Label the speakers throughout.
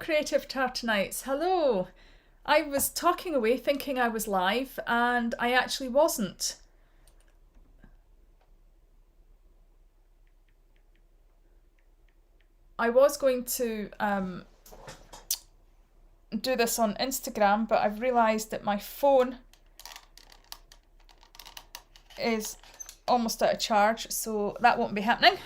Speaker 1: creative Tartanites. Hello. I was talking away thinking I was live and I actually wasn't. I was going to do this on Instagram, but I've realised that my phone is almost out of charge, so that won't be happening.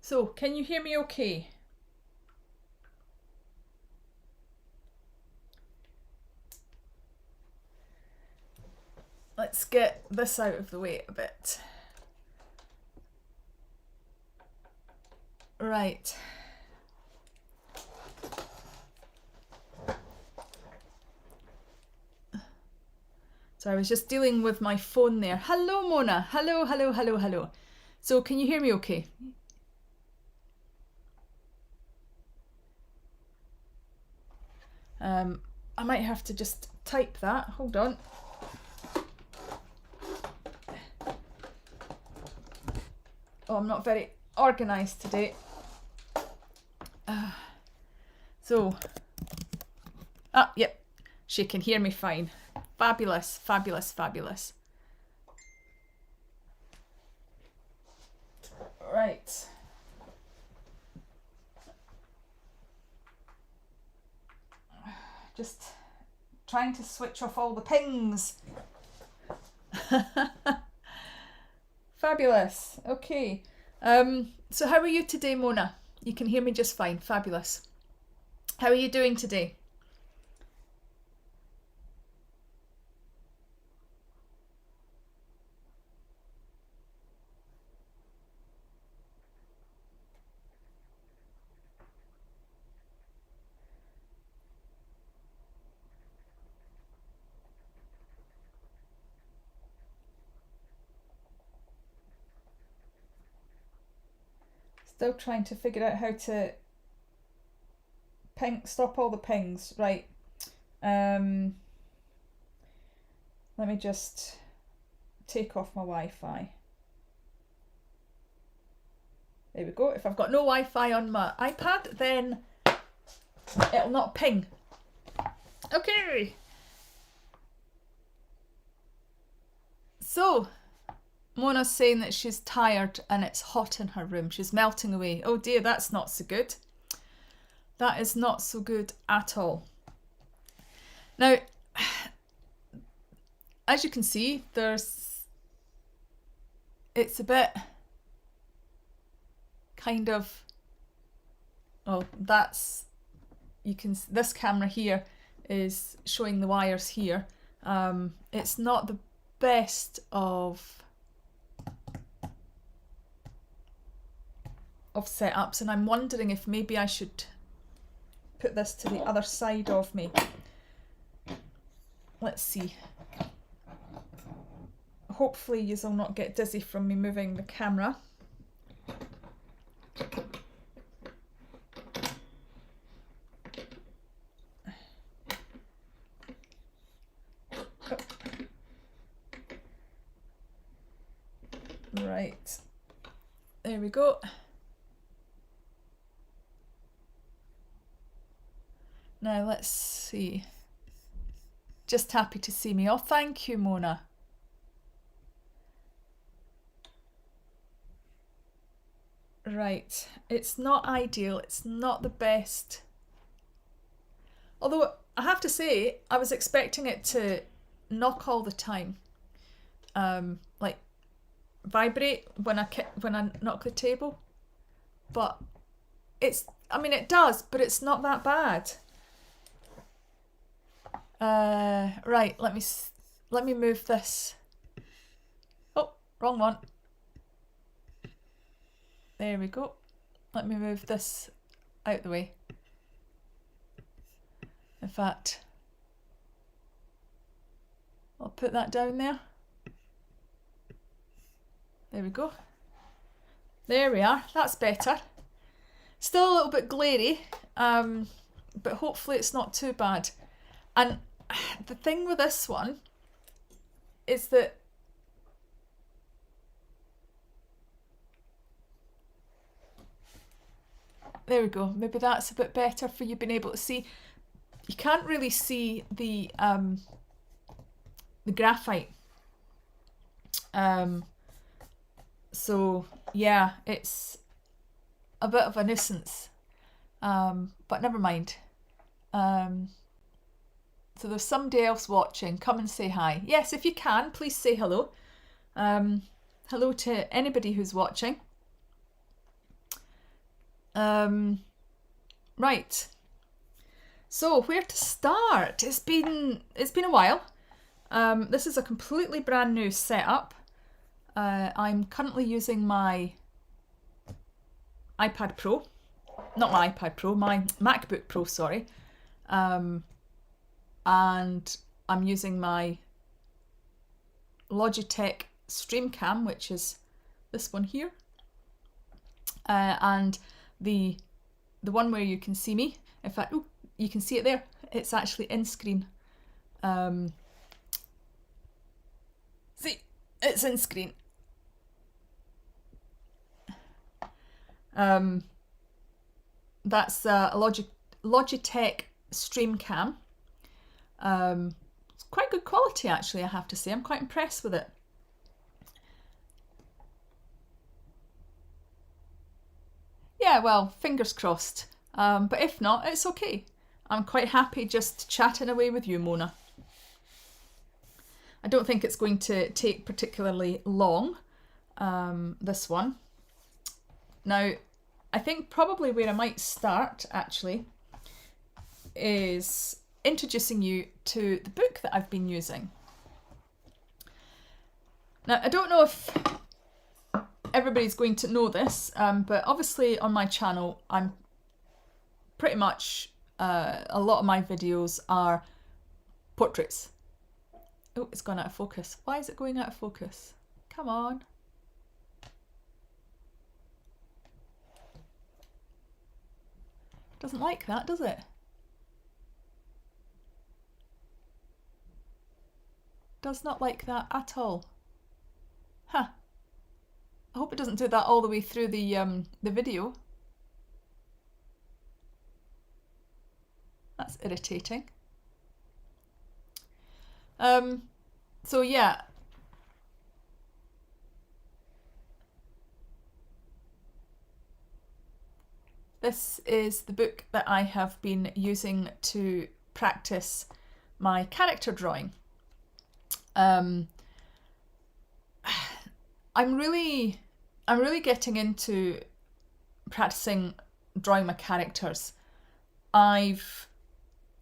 Speaker 1: So, can you hear me okay? Let's get this out of the way a bit. Right. So I was just dealing with my phone there. Hello, Mona. Hello, hello, hello, hello. So can you hear me okay? I might have to just type that. Hold on. Oh, I'm not very organised today. Yep, she can hear me fine. Fabulous, fabulous, fabulous. Right. Just trying to switch off all the pings. Fabulous. Okay. So how are you today, Mona? You can hear me just fine. Fabulous. How are you doing today? Still trying to figure out how to stop all the pings. Right. Let me just take off my Wi-Fi. There we go. If I've got no Wi-Fi on my iPad, then it'll not ping. Okay. So, Mona's saying that she's tired and it's hot in her room. She's melting away. Oh dear, that's not so good. That is not so good at all. Now, as you can see, it's a bit kind of, oh, this camera here is showing the wires here. It's not the best of setups, and I'm wondering if maybe I should put this to the other side of me. Let's see. Hopefully you'll not get dizzy from me moving the camera. Right. There we go. Now let's see. Just happy to see me. Oh, thank you, Mona. Right. It's not ideal. It's not the best. Although I have to say, I was expecting it to knock all the time. Like vibrate when I knock the table. But it does, but it's not that bad. Right, let me move this. Oh, wrong one. There we go. Let me move this out the way. In fact, I'll put that down there. There we go. There we are, that's better. Still a little bit glary, but hopefully it's not too bad. And the thing with this one is that there we go, maybe that's a bit better for you being able to see. You can't really see the graphite. So yeah, it's a bit of a nuisance, but never mind. So there's somebody else watching. Come and say hi. Yes, if you can, please say hello. Hello to anybody who's watching. Right. So where to start? It's been a while. This is a completely brand new setup. I'm currently using my iPad Pro. Not my iPad Pro, my MacBook Pro, sorry. And I'm using my Logitech Streamcam, which is this one here. And the one where you can see me. In fact, ooh, you can see it there. It's actually in screen. See, it's in screen. That's a Logitech Streamcam. It's quite good quality actually, I have to say. I'm quite impressed with it. Yeah, well, fingers crossed. But if not, it's okay. I'm quite happy just chatting away with you, Mona. I don't think it's going to take particularly long, this one. Now, I think probably where I might start, actually, is introducing you to the book that I've been using. Now, I don't know if everybody's going to know this, but obviously on my channel, I'm pretty much, a lot of my videos are portraits. Oh, it's gone out of focus. Why is it going out of focus? Come on. Doesn't like that, does it? Does not like that at all. Huh. I hope it doesn't do that all the way through the video. That's irritating. So yeah. This is the book that I have been using to practice my character drawing. I'm really getting into practicing drawing my characters. I've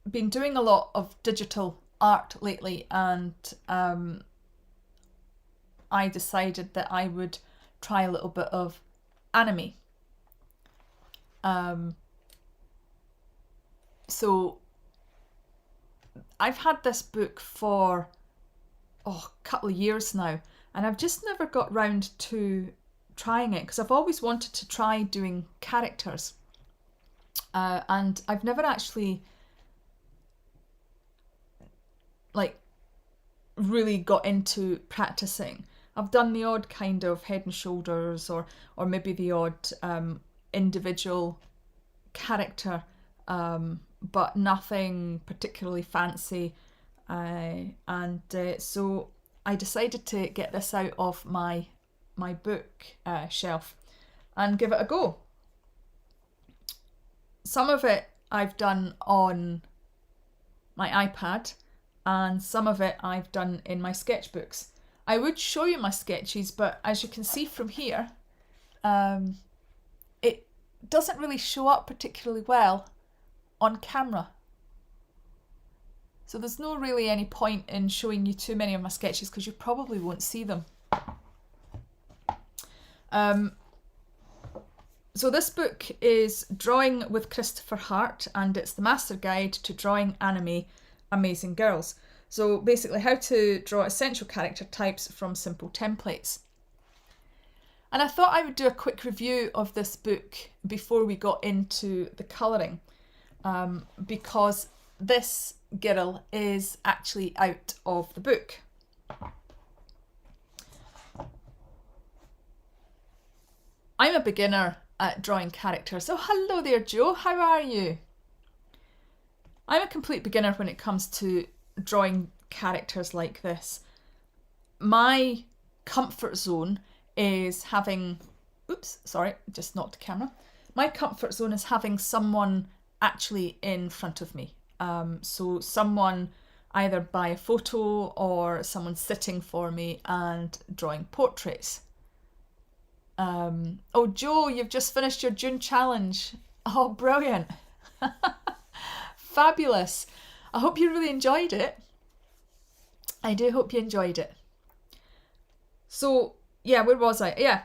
Speaker 1: been doing a lot of digital art lately, and I decided that I would try a little bit of anime. So I've had this book for a couple of years now, and I've just never got round to trying it because I've always wanted to try doing characters, and I've never actually like really got into practicing. I've done the odd kind of head and shoulders, or maybe the odd individual character, but nothing particularly fancy, and so I decided to get this out of my book shelf and give it a go. Some of it I've done on my iPad, and some of it I've done in my sketchbooks. I would show you my sketches, but as you can see from here, it doesn't really show up particularly well on camera. So there's no really any point in showing you too many of my sketches because you probably won't see them. So this book is Drawing with Christopher Hart, and it's the Master Guide to Drawing Anime Amazing Girls. So basically how to draw essential character types from simple templates. And I thought I would do a quick review of this book before we got into the colouring, because this girl is actually out of the book. I'm a beginner at drawing characters. Oh, hello there, Joe. How are you? I'm a complete beginner when it comes to drawing characters like this. My comfort zone is having... Oops, sorry, just knocked the camera. My comfort zone is having someone actually in front of me. So someone either by a photo or someone sitting for me and drawing portraits. Oh, Joe, you've just finished your June challenge. Oh, brilliant. Fabulous. I hope you really enjoyed it. I do hope you enjoyed it. So, yeah, where was I? Yeah,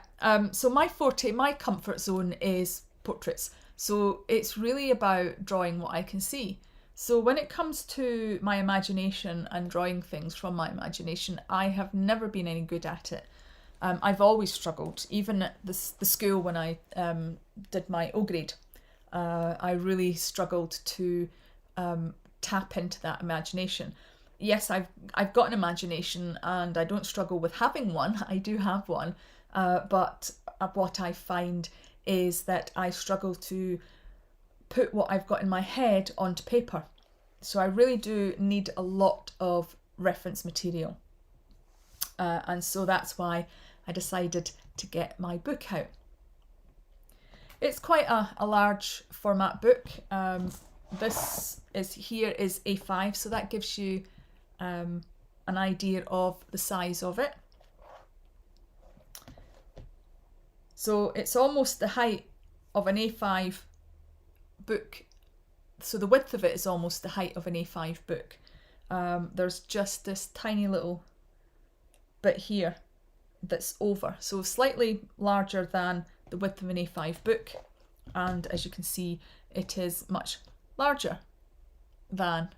Speaker 1: so my forte, my comfort zone is portraits. So it's really about drawing what I can see. So when it comes to my imagination and drawing things from my imagination, I have never been any good at it. I've always struggled, even at the school when I did my O grade. I really struggled to tap into that imagination. Yes, I've got an imagination and I don't struggle with having one. I do have one, but what I find is that I struggle to put what I've got in my head onto paper. So I really do need a lot of reference material. And so that's why I decided to get my book out. It's quite a large format book. This is A5, so that gives you an idea of the size of it. So it's almost the height of an A5 book. So the width of it is almost the height of an A5 book. There's just this tiny little bit here that's over, so slightly larger than the width of an A5 book, and as you can see it is much larger than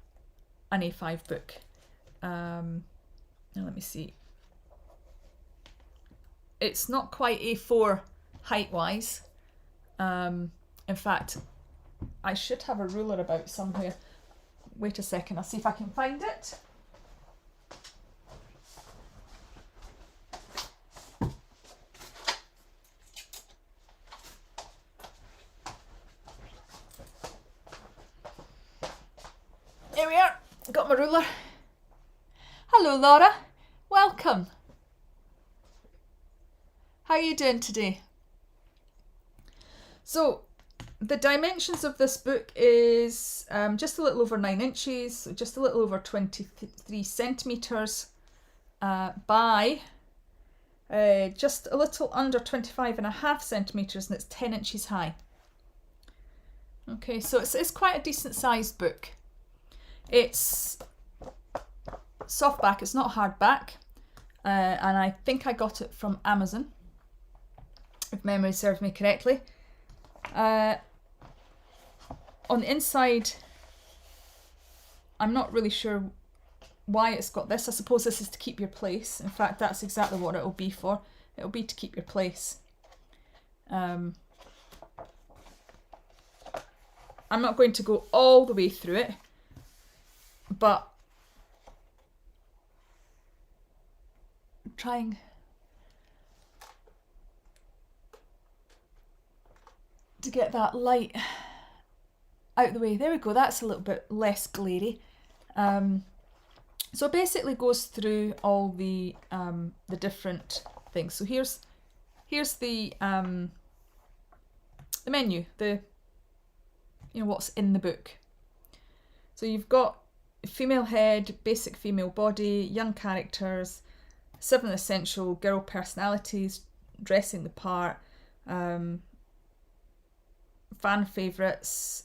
Speaker 1: an A5 book. Now let me see, it's not quite A4 height wise. In fact, I should have a ruler about somewhere. Wait a second, I'll see if I can find it. Here we are, got my ruler. Hello Laura, welcome. How are you doing today? So the dimensions of this book is just a little over 9 inches, just a little over 23 centimetres by just a little under 25.5 centimetres, and it's 10 inches high. Okay, so it's quite a decent sized book. It's softback, it's not hardback, and I think I got it from Amazon, if memory serves me correctly. On the inside, I'm not really sure why it's got this. I suppose this is to keep your place. In fact, that's exactly what it'll be for. It'll be to keep your place. I'm not going to go all the way through it, but I'm trying to get that light out the way. There we go, that's a little bit less glary. So it basically goes through all the different things. So here's the menu, what's in the book. So you've got female head, basic female body, young characters, 7 essential girl personalities, dressing the part, fan favourites,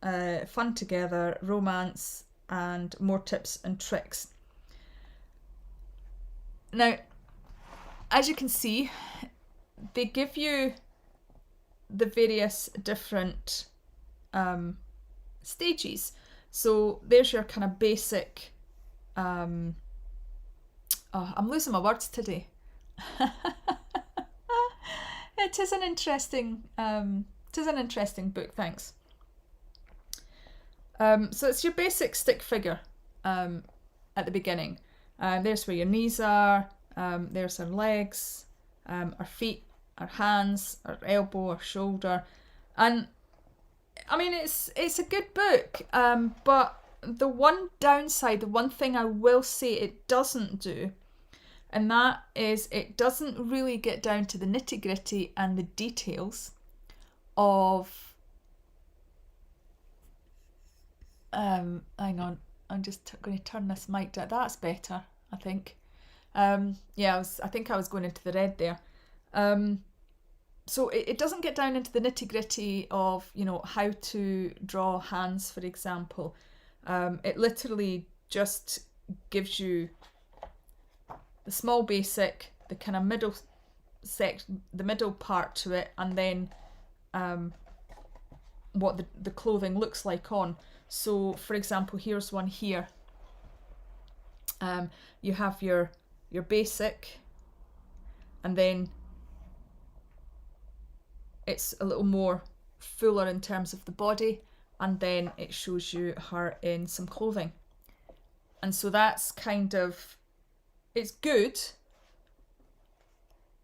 Speaker 1: fun together, romance, and more tips and tricks. Now, as you can see, they give you the various different stages. So there's your kind of basic, I'm losing my words today. It is an interesting book, thanks. So it's your basic stick figure at the beginning. There's where your knees are, there's our legs, our feet, our hands, our elbow, our shoulder. And I mean, it's a good book, but the one downside, the one thing I will say it doesn't do, and that is it doesn't really get down to the nitty-gritty and the details of hang on, I'm just going to turn this mic down. That's better, I think. Yeah, I think I was going into the red there. So it doesn't get down into the nitty-gritty of, you know, how to draw hands, for example. It literally just gives you the small basic, the kind of the middle part to it, and then what the clothing looks like on. So, for example, here's one here. You have your basic, and then it's a little more fuller in terms of the body, and then it shows you her in some clothing. And so that's kind of, it's good.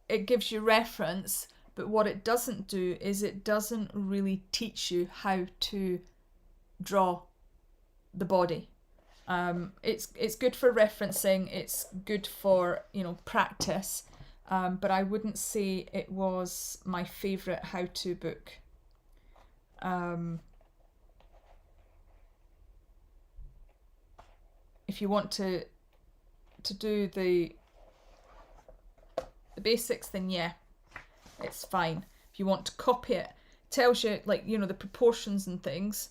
Speaker 1: It gives you reference, but what it doesn't do is it doesn't really teach you how to draw the body. It's good for referencing, it's good for, you know, practice, but I wouldn't say it was my favourite how-to book. If you want to do the basics, then yeah, it's fine. If you want to copy it, tells you, like, you know, the proportions and things,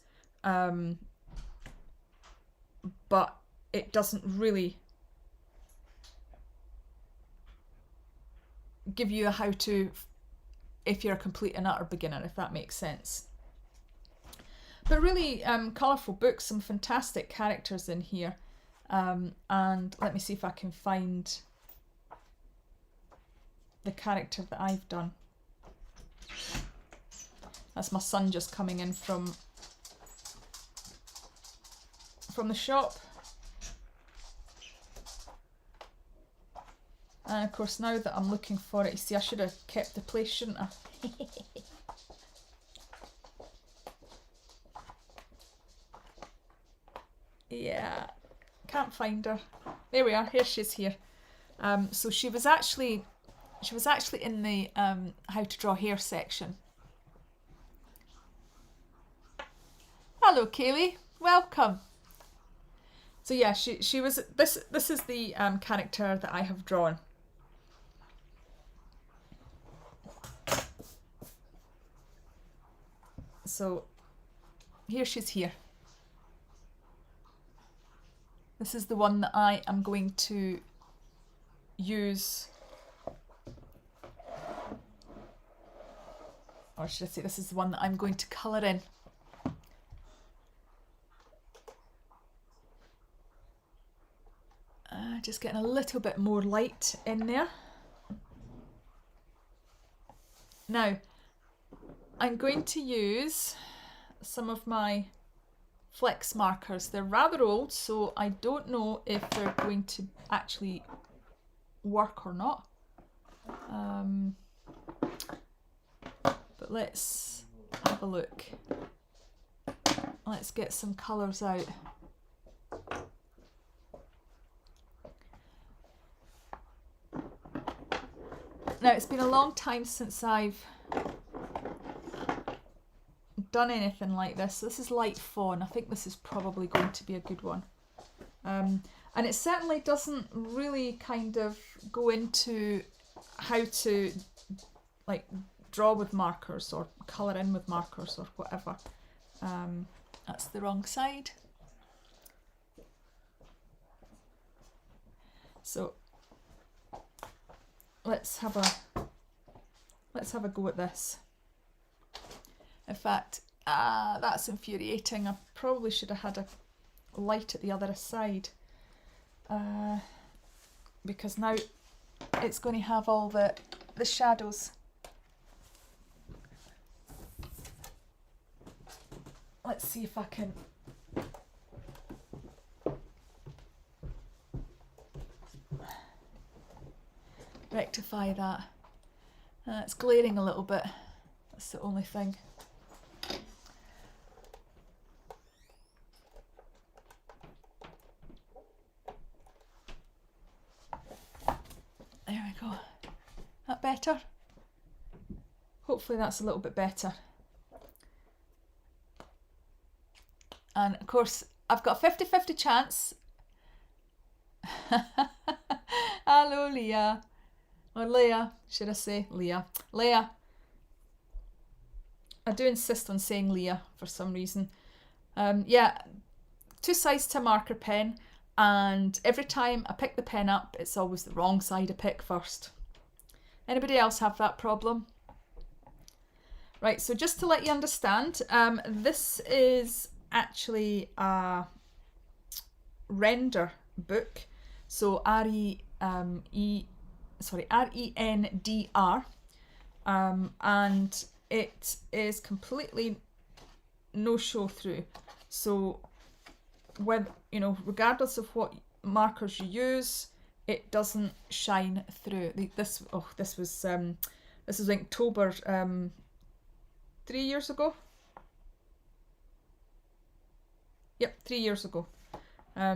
Speaker 1: but it doesn't really give you a how-to if you're a complete and utter beginner, if that makes sense. But really colourful book, some fantastic characters in here, and let me see if I can find the character that I've done. That's my son just coming in from the shop. And of course, now that I'm looking for it, you see, I should have kept the place, shouldn't I? Yeah, can't find her. There we are. Here she is here. So she was actually in the how to draw hair section. Hello, Kaylee. Welcome. So yeah, she was. This is the character that I have drawn. So here she's here. This is the one that I am going to use, or should I say this is the one that I'm going to colour in. Just getting a little bit more light in there. Now, I'm going to use some of my flex markers. They're rather old, so I don't know if they're going to actually work or not. But let's have a look. Let's get some colours out. Now, it's been a long time since I've done anything like this. This is light fawn. I think this is probably going to be a good one. And it certainly doesn't really kind of go into how to, like, draw with markers or colour in with markers or whatever. That's the wrong side. So let's have a go at this. In fact, that's infuriating. I probably should have had a light at the other side, because now it's going to have all the shadows let's see if I can rectify that. It's glaring a little bit. That's the only thing. There we go. That better? Hopefully that's a little bit better. And of course, I've got a 50-50 chance. Hello, Leah. Or Leah, should I say Leah? Leah. I do insist on saying Leah for some reason. Yeah, 2 sides to a marker pen, and every time I pick the pen up, it's always the wrong side I pick first. Anybody else have that problem? Right, so just to let you understand, this is actually a rendr book. So R-E-N-D-R, and it is completely no show through. So when, you know, regardless of what markers you use, it doesn't shine through. This was Inktober 3 years ago. Yep, 3 years ago.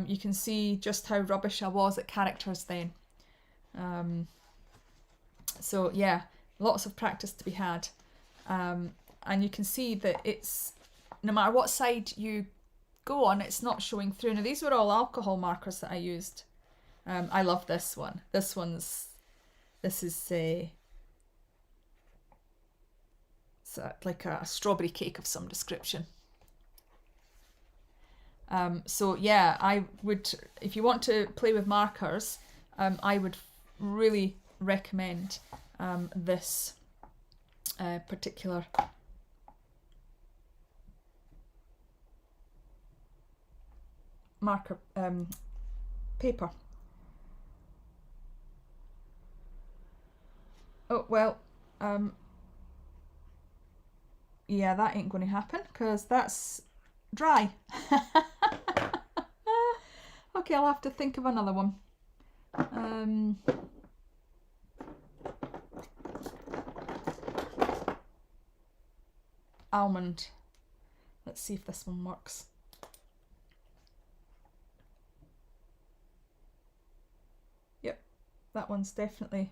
Speaker 1: You can see just how rubbish I was at characters then. So yeah, lots of practice to be had. And you can see that it's, no matter what side you go on, it's not showing through. Now these were all alcohol markers that I used. I love this one. This is like a strawberry cake of some description. So yeah, I would, if you want to play with markers, I would really recommend this particular marker paper. Oh well, yeah, that ain't going to happen because that's dry. Okay, I'll have to think of another one. Almond. Let's see if this one works. Yep, that one's definitely.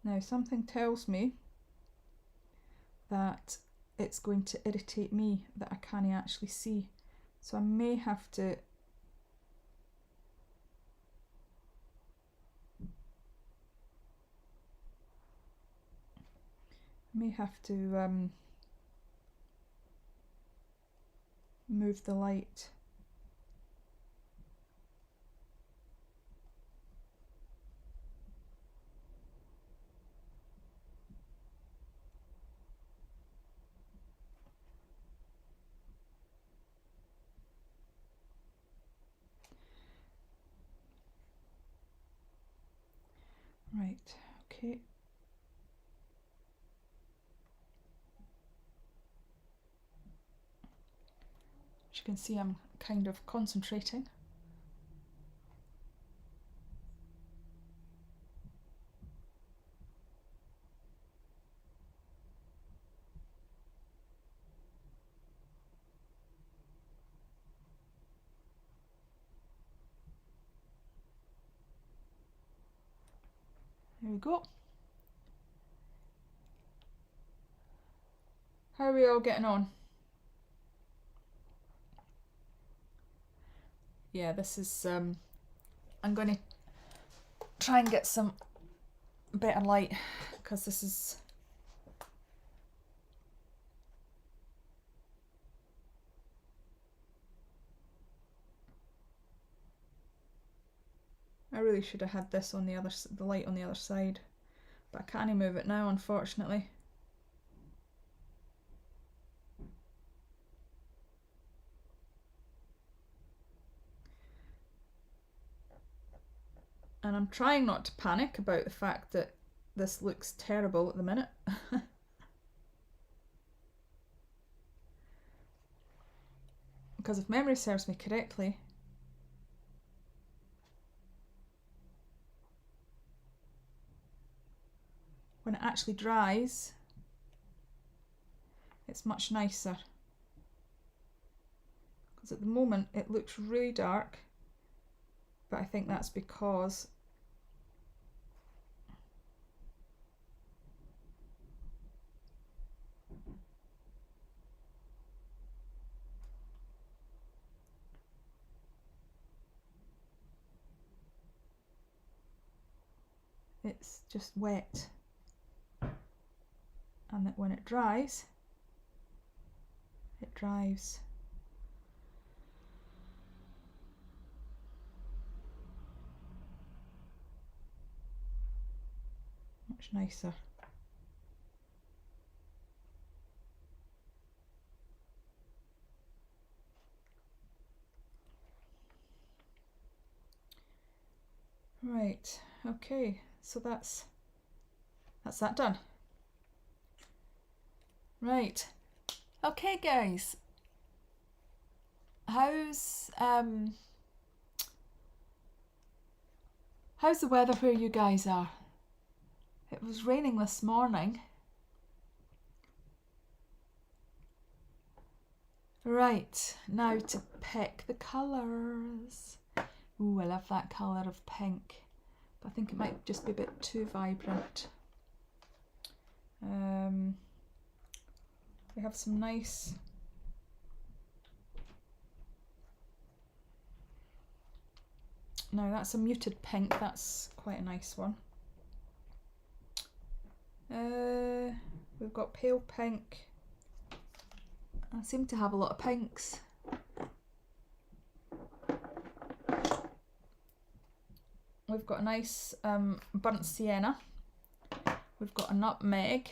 Speaker 1: Now something tells me that it's going to irritate me that I can't actually see. So I may have to move the light. Right, okay. As you can see, I'm kind of concentrating. There we go. How are we all getting on? Yeah, this is, I'm going to try and get some better light because this is, I really should have had this on the light on the other side, but I can't move it now, unfortunately. And I'm trying not to panic about the fact that this looks terrible at the minute. Because if memory serves me correctly, when it actually dries, it's much nicer. Because at the moment it looks really dark, but I think that's because it's just wet, and that when it dries, it dries. Much nicer. Right, okay, so that's that done. Right, okay guys, how's the weather where you guys are? It was raining this morning. Right, now to pick the colours. Ooh, I love that colour of pink, but I think it might just be a bit too vibrant. We have some nice now that's a muted pink, that's quite a nice one. We've got pale pink. I seem to have a lot of pinks. We've got a nice burnt sienna. We've got a nutmeg.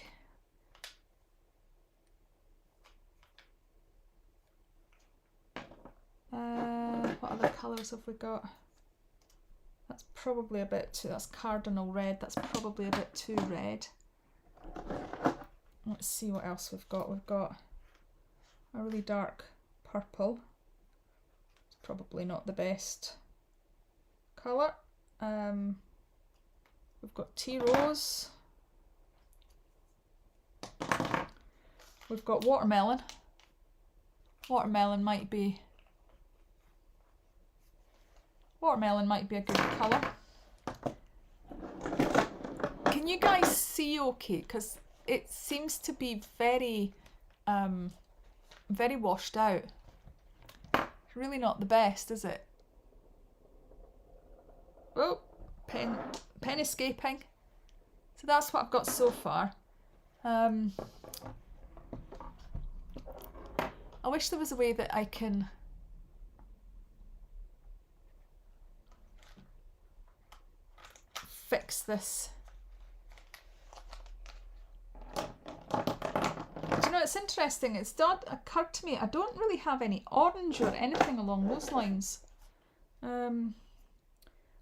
Speaker 1: What other colours have we got? That's probably a bit too, that's cardinal red, that's probably a bit too red. Let's see what else we've got. We've got a really dark purple. It's probably not the best colour. We've got tea rose. We've got watermelon. Watermelon might be a good colour. Can you guys see okay? Because it seems to be very very washed out. It's really not the best, is it? Oh, pen escaping. So that's what I've got so far. I wish there was a way that I can fix this. Do you know, it's interesting, it's not occurred to me, I don't really have any orange or anything along those lines.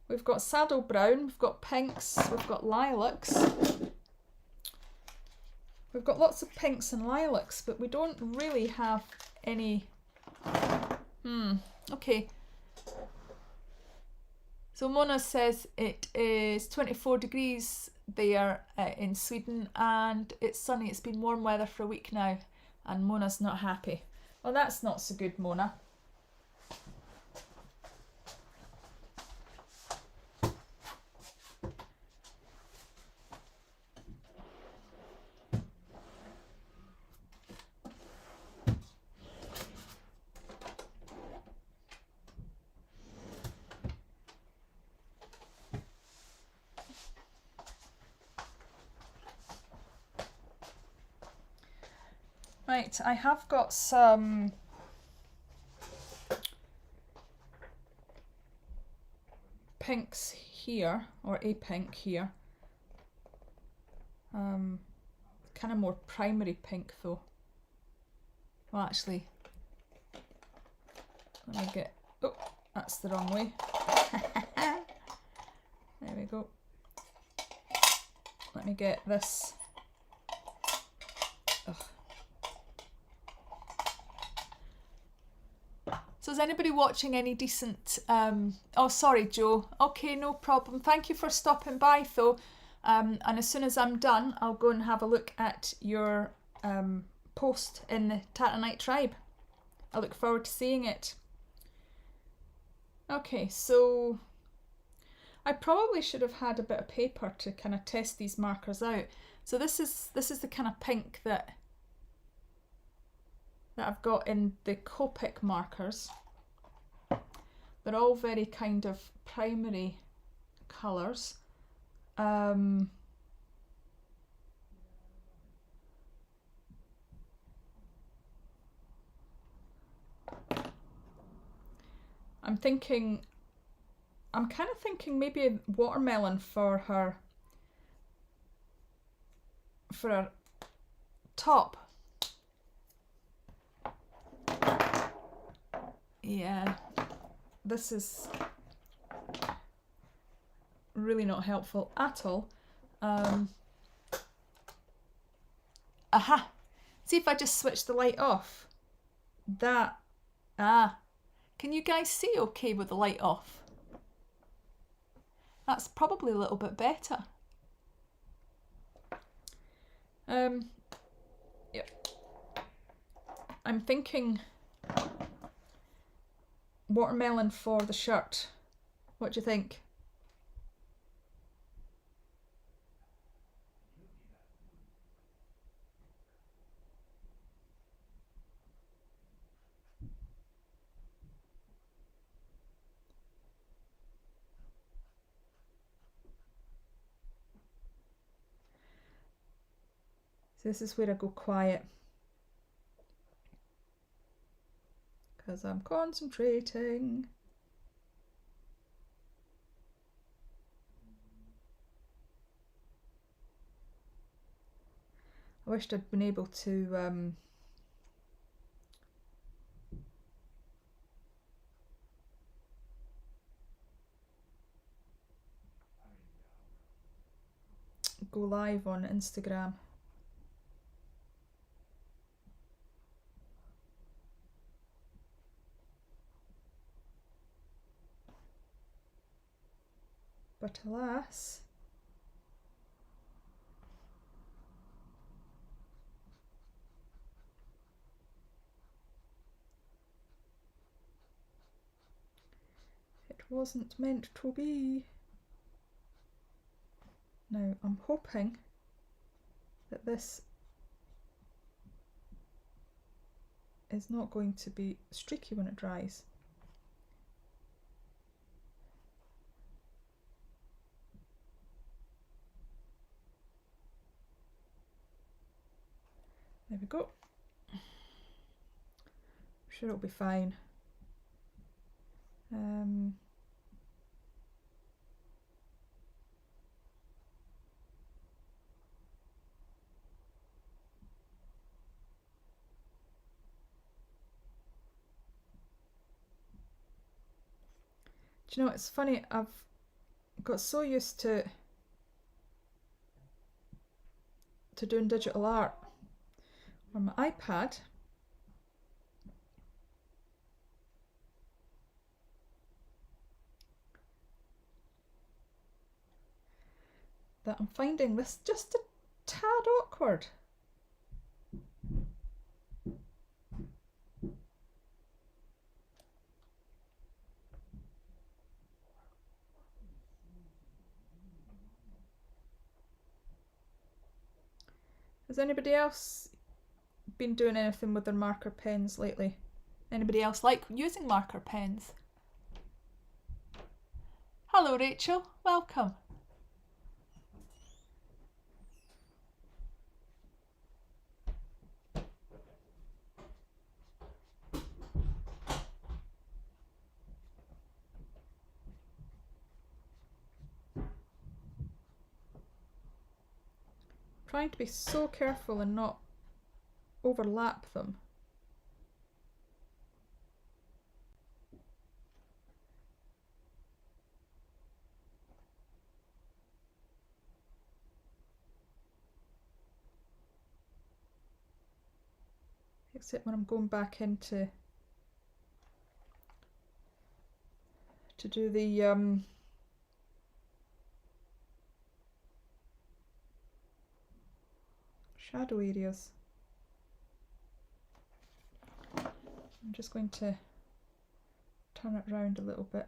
Speaker 1: We've got saddle brown, we've got pinks, we've got lilacs. We've got lots of pinks and lilacs, but we don't really have any. Okay. So Mona says it is 24 degrees there in Sweden, and it's sunny. It's been warm weather for a week now, and Mona's not happy. Well, that's not so good, Mona. Right, I have got some pinks here, or a pink here. Kind of more primary pink though. Well, actually, let me get, oh, that's the wrong way. There we go. Let me get this. Ugh. So is anybody watching any decent, oh sorry Joe, okay, no problem, thank you for stopping by though, and as soon as I'm done I'll go and have a look at your post in the Tartantaz tribe. I look forward to seeing it. Okay, so I probably should have had a bit of paper to kind of test these markers out. So this is the kind of pink that I've got in the Copic markers. They're all very kind of primary colours. I'm kind of thinking maybe watermelon for her top. Yeah, this is really not helpful at all. Aha! See if I just switch the light off. That, can you guys see okay with the light off? That's probably a little bit better. Yeah. I'm thinking watermelon for the shirt. What do you think? So this is where I go quiet, because I'm concentrating. I wished I'd been able to go live on Instagram. But alas, it wasn't meant to be. Now I'm hoping that this is not going to be streaky when it dries. There we go. I'm sure it'll be fine. Do you know, it's funny, I've got so used to doing digital art on my iPad that I'm finding this just a tad awkward. Has anybody else been doing anything with their marker pens lately? Anybody else like using marker pens? Hello Rachel, welcome. trying to be so careful and not overlap them. Except when I'm going back into to do the shadow areas. I'm just going to turn it around a little bit.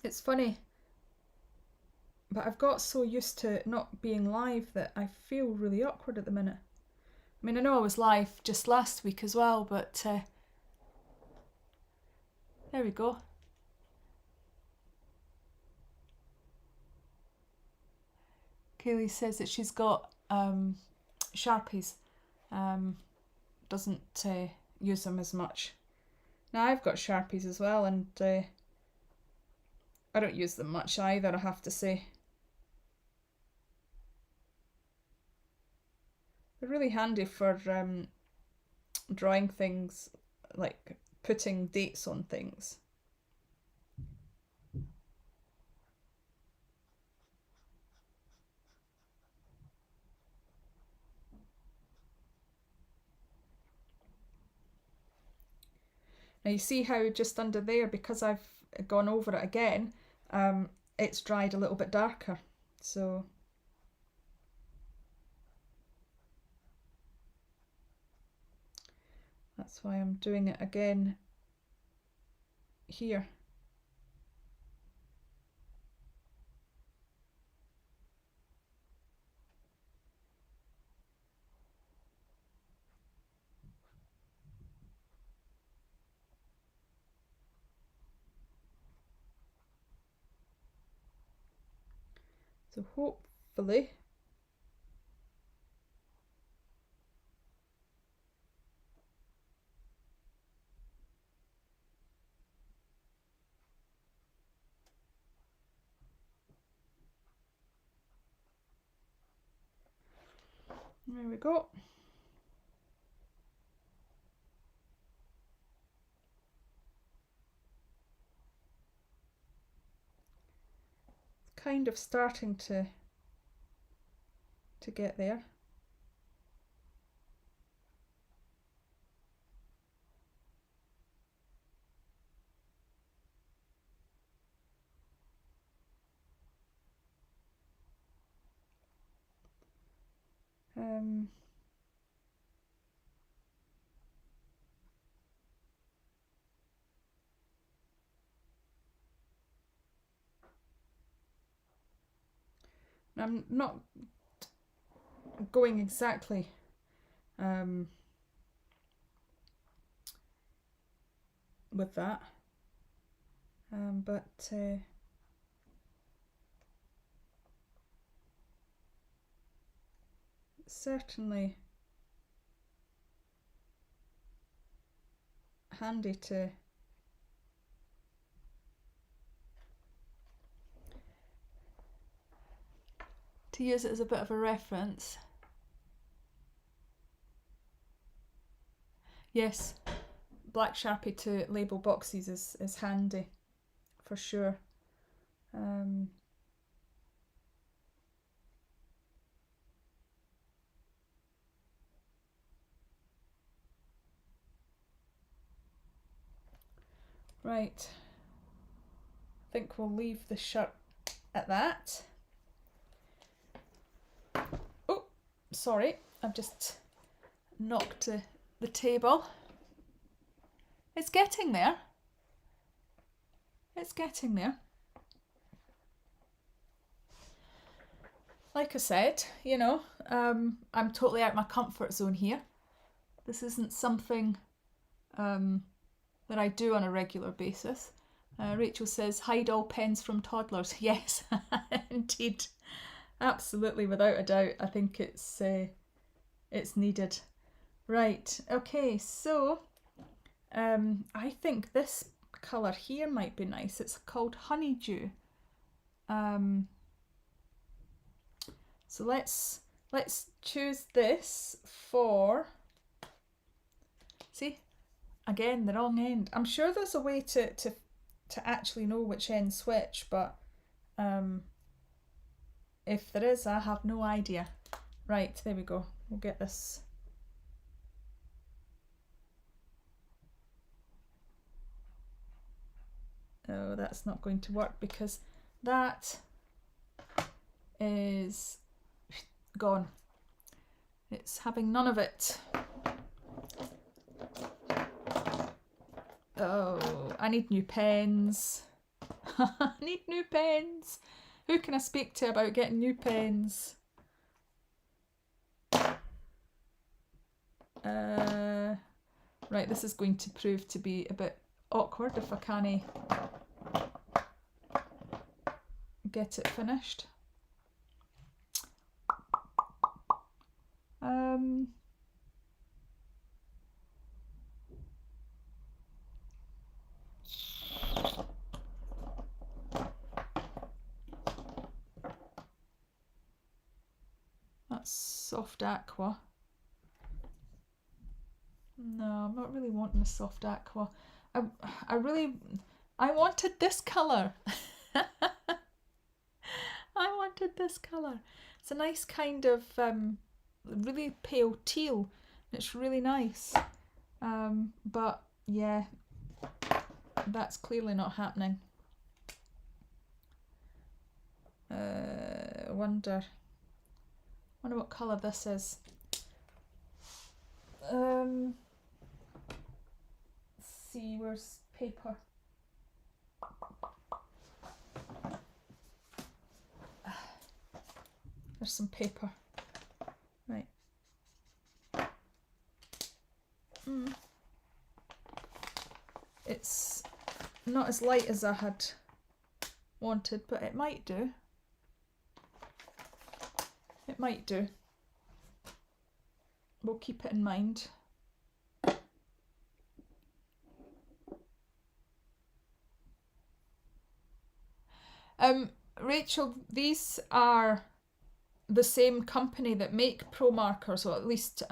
Speaker 1: It's funny, but I've got so used to not being live that I feel really awkward at the minute. I mean, I know I was live just last week as well, but there we go. Kaylee says that she's got Sharpies, doesn't use them as much. Now I've got Sharpies as well, and I don't use them much either, I have to say. They're really handy for drawing things, like putting dates on things. Now you see how just under there, because I've gone over it again, it's dried a little bit darker. So that's why I'm doing it again here. So hopefully there we go. It's kind of starting to get there. I'm not going exactly with that, but certainly handy to use it as a bit of a reference. Yes, black Sharpie to label boxes is handy for sure. Right, I think we'll leave the shirt at that. Oh, sorry, I've just knocked the table. It's getting there. It's getting there. Like I said, you know, I'm totally out of my comfort zone here. This isn't something that that I do on a regular basis. Rachel says, hide all pens from toddlers. Yes, indeed. Absolutely, without a doubt. I think it's needed. Right, okay, so I think this colour here might be nice. It's called Honeydew. So let's choose this for, see, again, the wrong end. I'm sure there's a way to actually know which end switch, but if there is, I have no idea. Right, there we go. We'll get this. Oh, that's not going to work because that is gone. It's having none of it. Oh, I need new pens. I need new pens. Who can I speak to about getting new pens? Right, this is going to prove to be a bit awkward if I can't get it finished. That's soft aqua. No, I'm not really wanting a soft aqua. I wanted this colour. I wanted this colour. It's a nice kind of really pale teal. It's really nice. But yeah, that's clearly not happening. Wonder what colour this is. Let's see, where's paper? There's some paper. Right. It's not as light as I had wanted, but it might do. It might do. We'll keep it in mind. Rachel, these are the same company that make Pro markers, or at least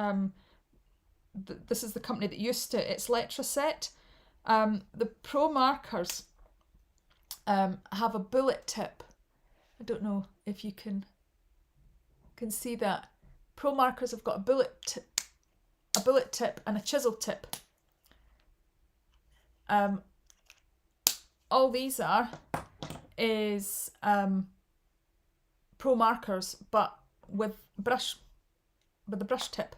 Speaker 1: this is the company that used to. It's Letraset. The Pro markers have a bullet tip. I don't know if you can see that. Pro markers have got a bullet tip and a chisel tip. All these is Pro markers, but with the brush tip.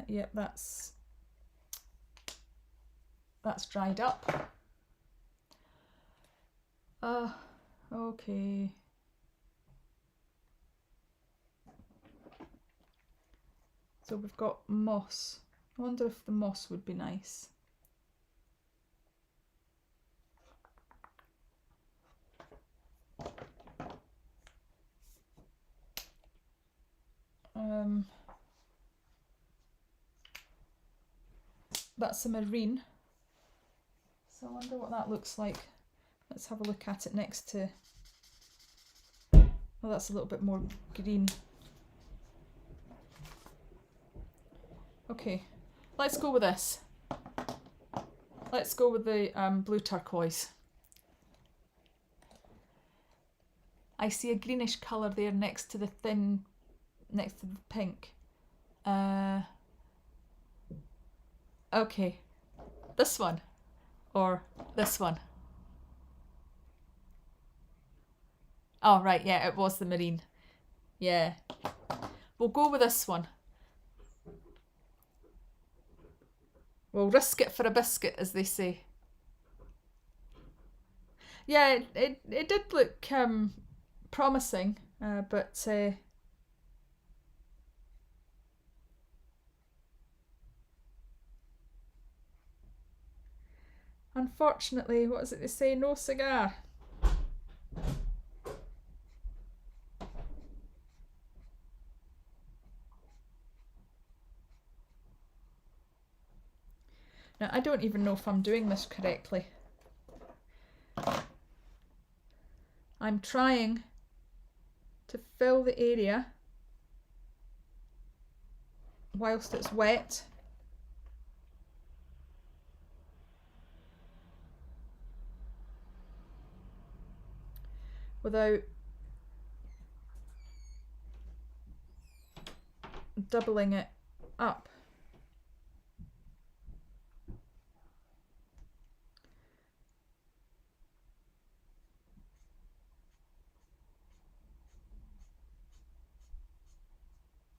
Speaker 1: Yep, that's dried up. Okay. So we've got moss. I wonder if the moss would be nice. That's a marine. So I wonder what that looks like. Let's have a look at it next to... Well, that's a little bit more green. Okay, let's go with this. Let's go with the blue turquoise. I see a greenish colour there next to the pink. Okay, this one or this one? Oh, right, yeah, it was the marine. Yeah, we'll go with this one. We'll risk it for a biscuit, as they say. Yeah, it did look promising, but unfortunately, what is it they say? No cigar. Now, I don't even know if I'm doing this correctly. I'm trying to fill the area whilst it's wet. Without doubling it up.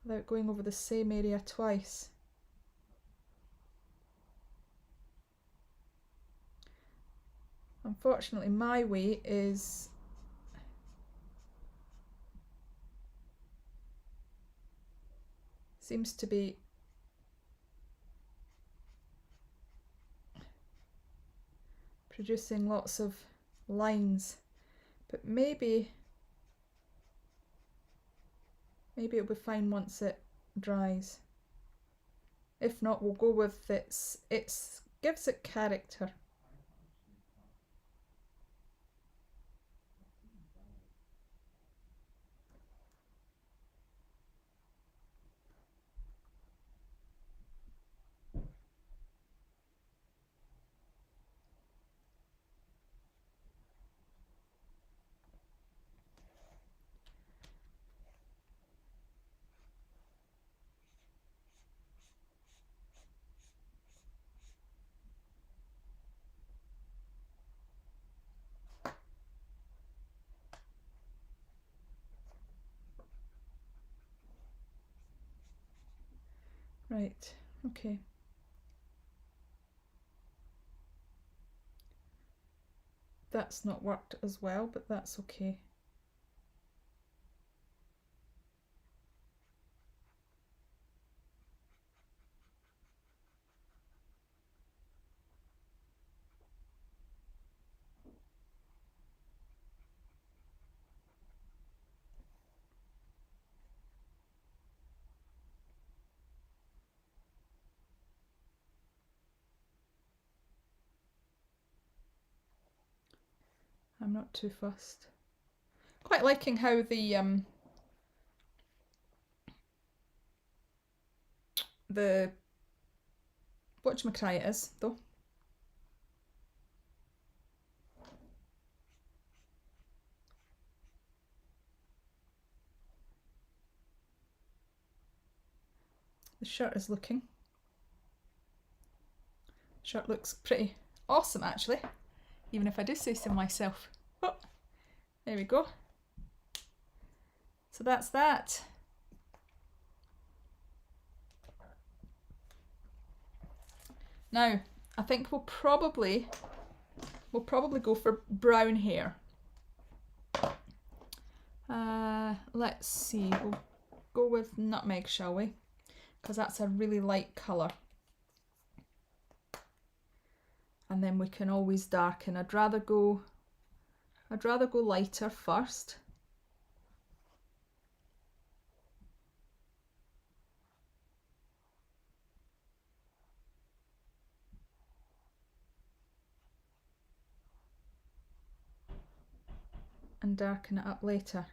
Speaker 1: Without going over the same area twice. Unfortunately, my way seems to be producing lots of lines, but maybe it'll be fine once it dries. If not, we'll go with it gives it character. Right, okay. That's not worked as well, but that's okay. I'm not too fussed. Quite liking how the whatchamacry is though. The shirt is looking. The shirt looks pretty awesome actually, even if I do say so myself. Oh, there we go. So that's that. Now, I think we'll probably go for brown hair. Let's see, we'll go with nutmeg, shall we? Because that's a really light colour. And then we can always darken. I'd rather go lighter first. And darken it up later.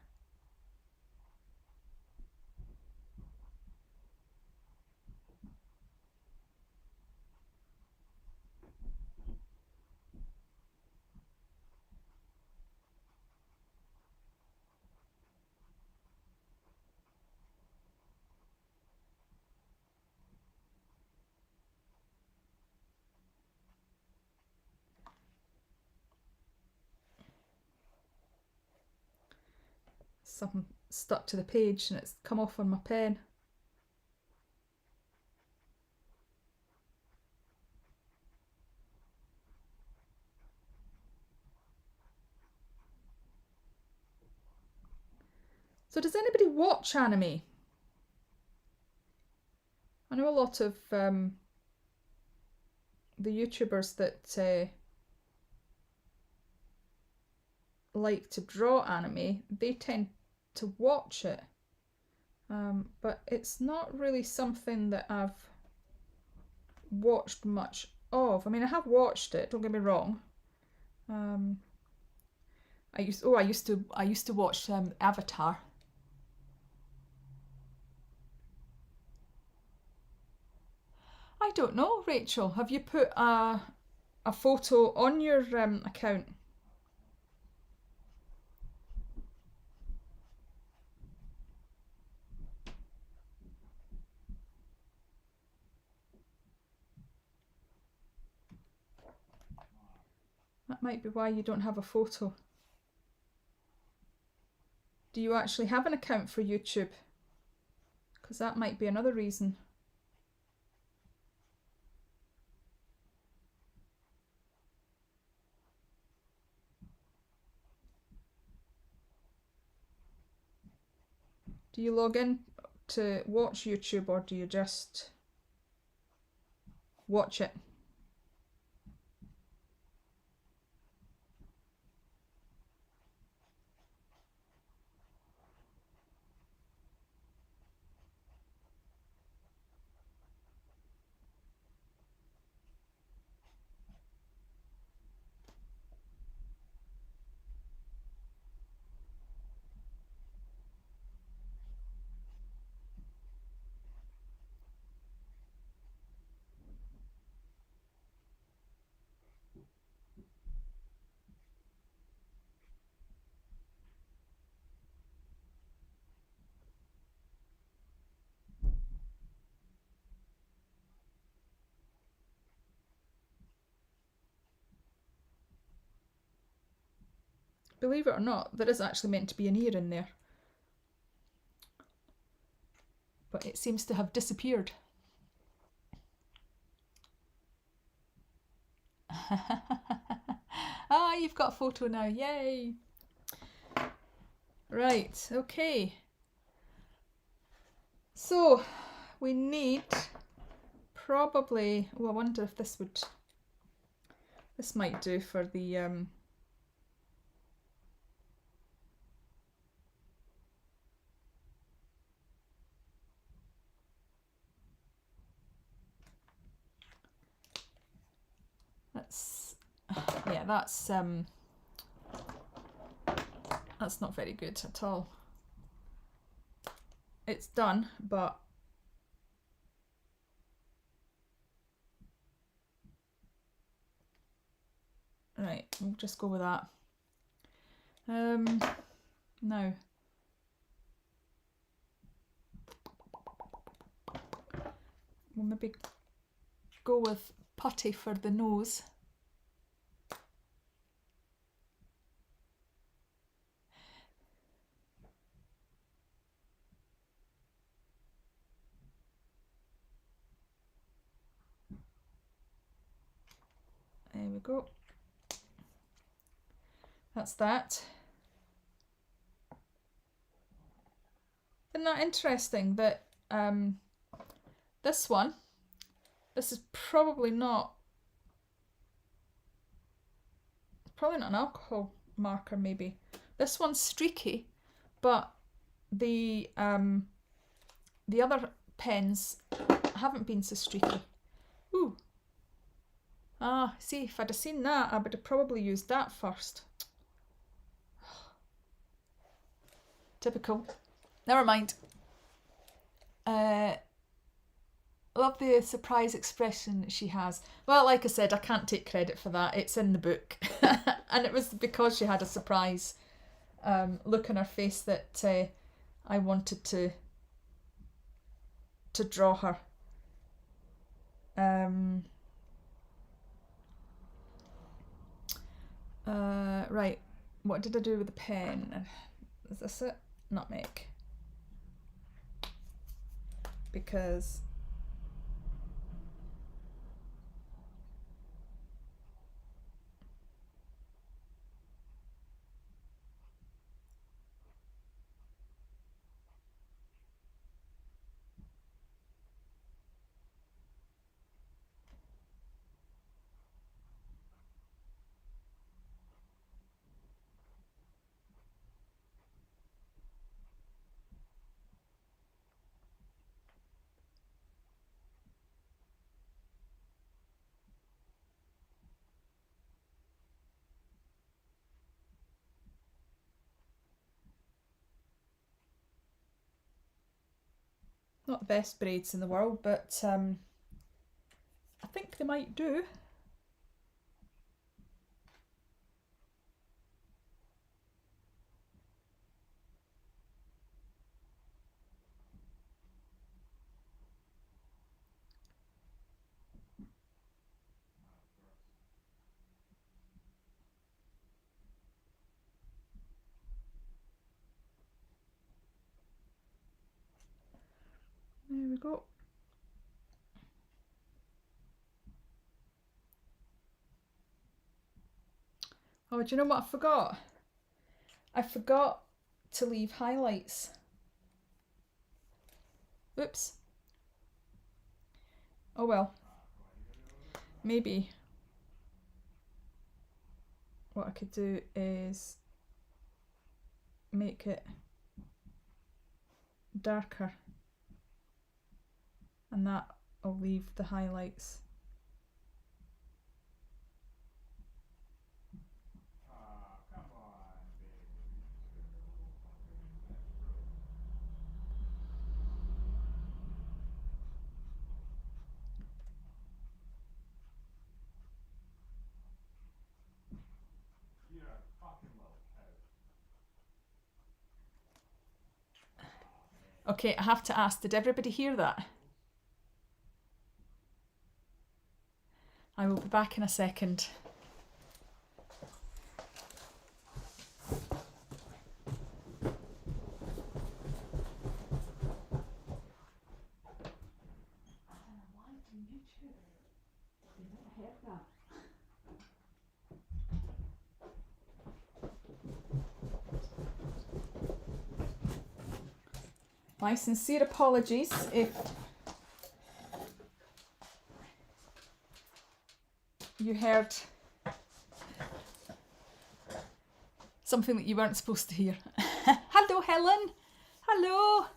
Speaker 1: Something stuck to the page and it's come off on my pen. So does anybody watch anime? I know a lot of the YouTubers that like to draw anime, they tend to watch it. But it's not really something that I've watched much of. I mean, I have watched it, don't get me wrong. I used to watch Avatar. I don't know, Rachel. Have you put a photo on your account? That might be why you don't have a photo. Do you actually have an account for YouTube? Because that might be another reason. Do you log in to watch YouTube, or do you just watch it? Believe it or not, there is actually meant to be an ear in there. But it seems to have disappeared. Ah, you've got a photo now, yay! Right, okay. So, we need probably, I wonder if this might do for the, that's not very good at all. It's done, but right, we'll just go with that. Now we'll maybe go with putty for the nose. There we go. That's that. Isn't that interesting that this is probably not an alcohol marker, maybe. This one's streaky, but the other pens haven't been so streaky. Ooh. Ah, see, if I'd have seen that, I would have probably used that first. Typical. Never mind. Love the surprise expression she has. Well, like I said, I can't take credit for that. It's in the book. And it was because she had a surprise look on her face that I wanted to draw her. Right, what did I do with the pen? Is this it? Nutmeg. Because Not the best braids in the world, but I think they might do. There we go. Oh, do you know what I forgot? I forgot to leave highlights. Oops. Oh well. Maybe what I could do is make it darker, and that will leave the highlights. Okay, I have to ask, did everybody hear that? I will be back in a second. My sincere apologies if you heard something that you weren't supposed to hear. Hello, Helen. Hello.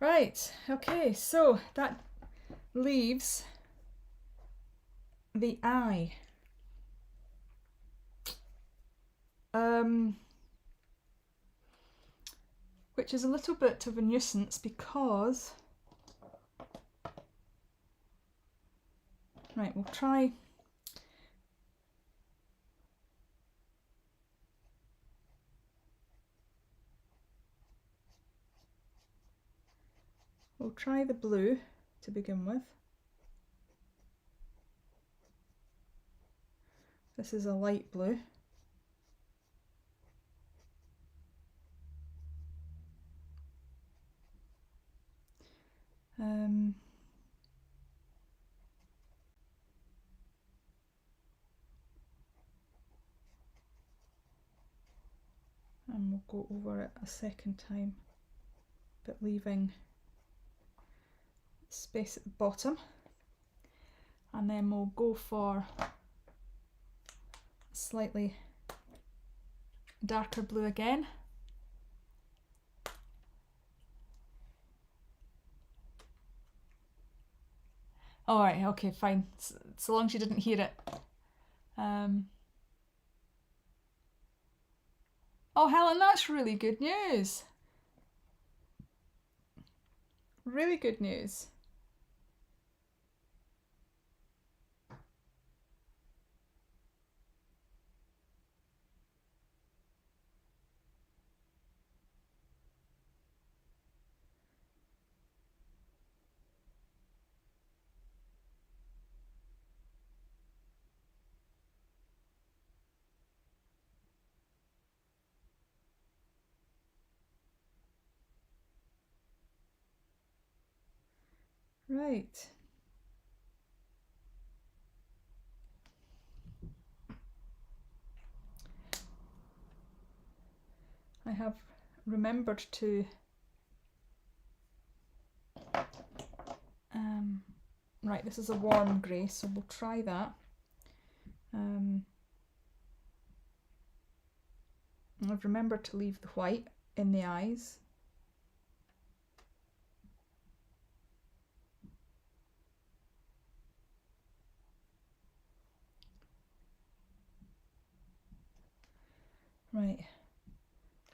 Speaker 1: Right, okay, so that leaves the eye. Which is a little bit of a nuisance because, right, we'll try the blue to begin with. This is a light blue. And we'll go over it a second time, but leaving space at the bottom. And then we'll go for a slightly darker blue again. All right, okay, fine. So long as you didn't hear it. Oh, Helen, that's really good news. Really good news. Right. I have remembered to right, this is a warm grey, so we'll try that. I've remembered to leave the white in the eyes. Right,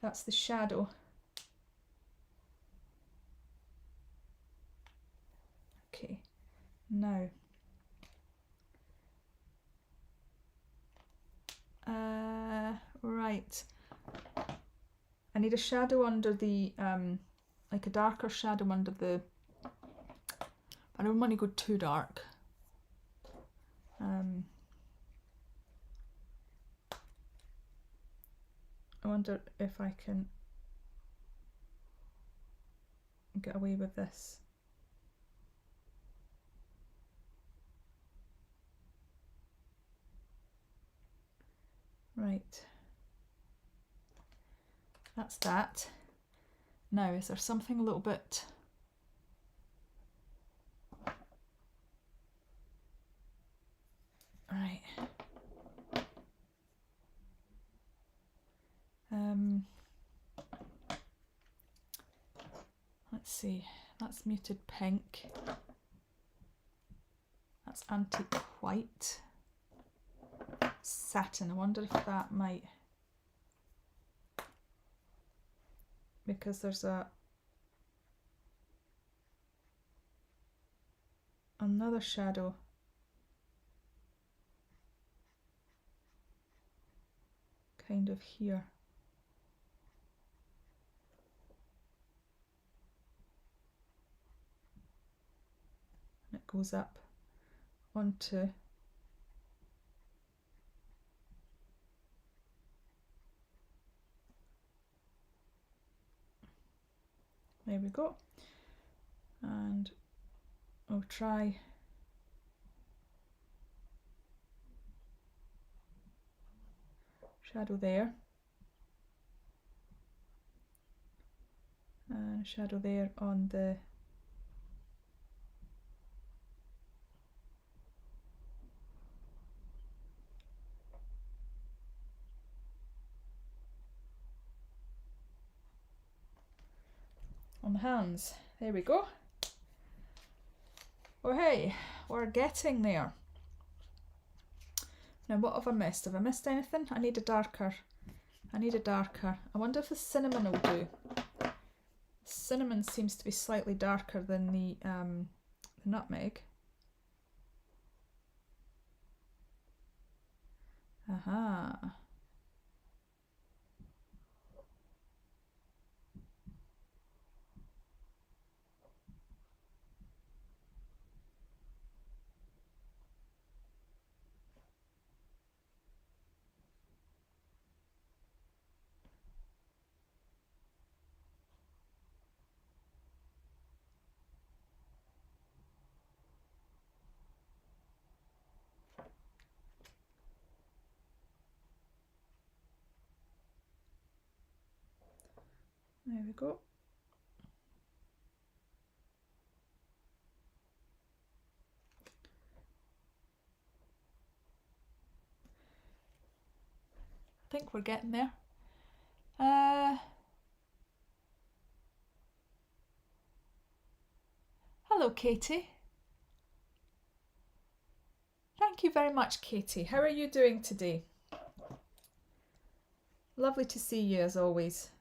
Speaker 1: that's the shadow. Okay, now right, I need a shadow under the like a darker shadow under the, I don't want to go too dark. I wonder if I can get away with this. Right, that's that. Now, is there something a little bit right? Let's see, that's muted pink, that's antique white, satin. I wonder if that might, because there's another shadow kind of here. And it goes up onto there we go. And I'll try shadow there and shadow there on the hands. There we go. Oh hey, we're getting there. Now what have I missed? Have I missed anything? I need a darker. I wonder if the cinnamon will do. Cinnamon seems to be slightly darker than the nutmeg. Aha. There we go. I think we're getting there. Hello, Katie. Thank you very much, Katie. How are you doing today? Lovely to see you as always.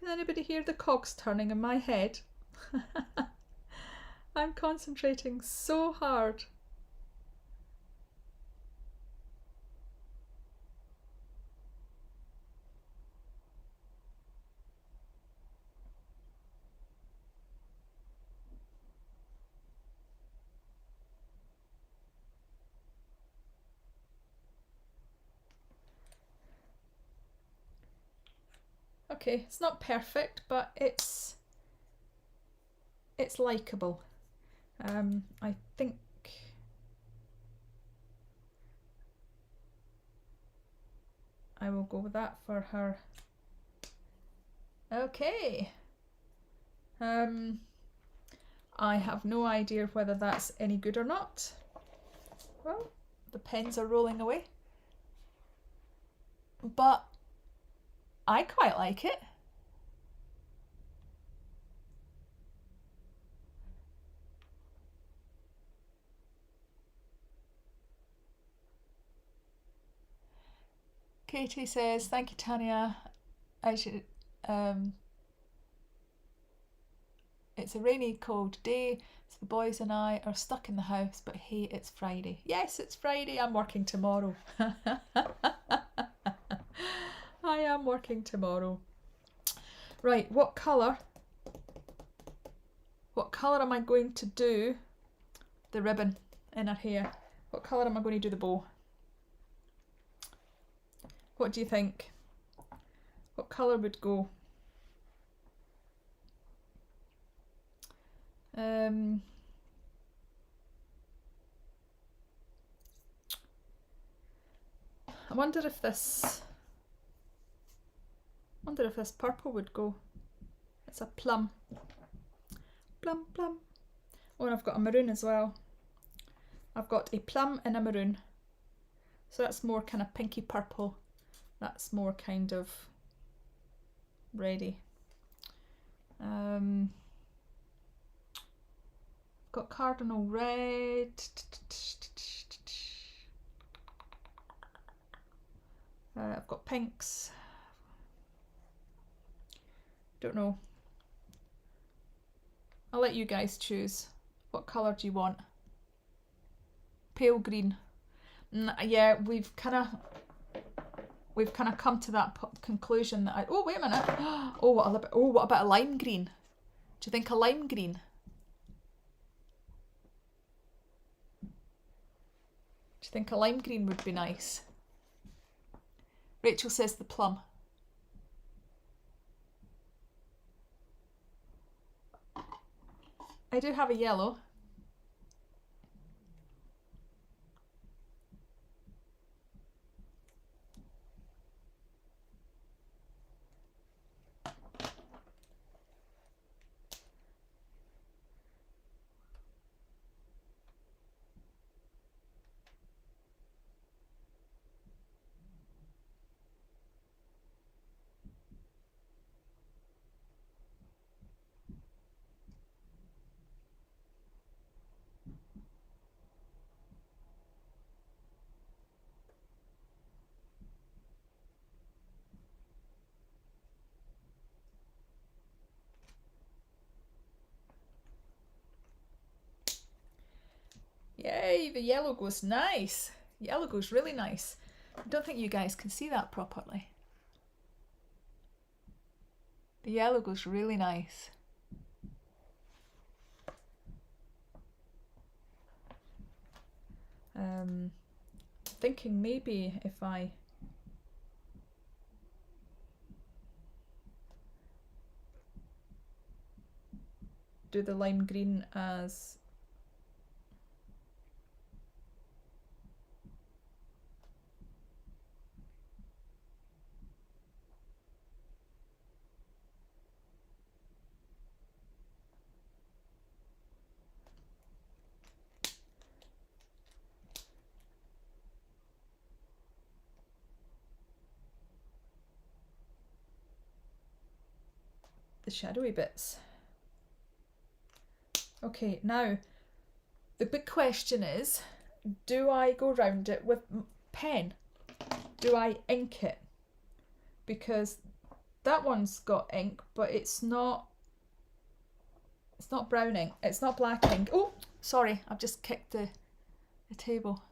Speaker 1: Can anybody hear the cogs turning in my head? I'm concentrating so hard. Okay, it's not perfect, but it's likable. I think I will go with that for her Okay. I have no idea whether that's any good or not. Well, the pens are rolling away. But I quite like it. Katie says, thank you, Tanya. I should, it's a rainy, cold day, so the boys and I are stuck in the house, but hey, it's Friday. Yes, it's Friday. I'm working tomorrow. I am working tomorrow. Right, what colour am I going to do the ribbon in her hair? What colour am I going to do the bow? What do you think? What colour would go? I wonder if this purple would go. It's a plum. Plum, plum. Oh, and I've got a maroon as well. I've got a plum and a maroon. So that's more kind of pinky purple. That's more kind of ready. Got cardinal red. I've got pinks. Don't know. I'll let you guys choose. What colour do you want? Pale green. Yeah, we've kind of come to that conclusion that oh, wait a minute. Oh, what about a lime green? Do you think a lime green? Do you think a lime green would be nice? Rachel says the plum. I do have a yellow. Yay, the yellow goes nice. Yellow goes really nice. I don't think you guys can see that properly. The yellow goes really nice. Thinking maybe if I do the lime green as the shadowy bits. Okay, now the big question is, do I go round it with pen? Do I ink it? Because that one's got ink, but it's not brown ink, it's not black ink. Oh, sorry, I've just kicked the table.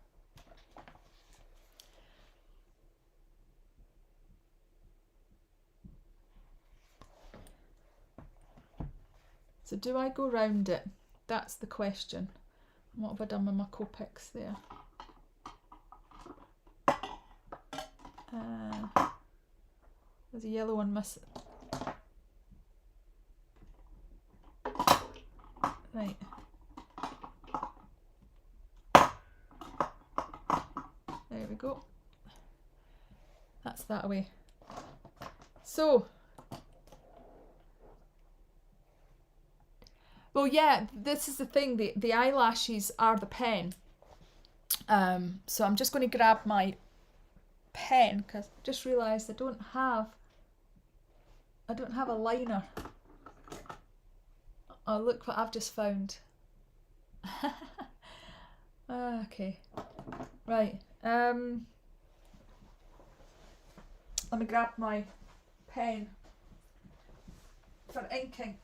Speaker 1: So do I go round it? That's the question. What have I done with my Copics there? There's a yellow one missing. Right. There we go. That's that away. So Well, yeah, this is the thing. The eyelashes are the pen. So I'm just going to grab my pen because I just realised I don't have a liner. Oh, look what I've just found. Okay, right. Let me grab my pen for inking.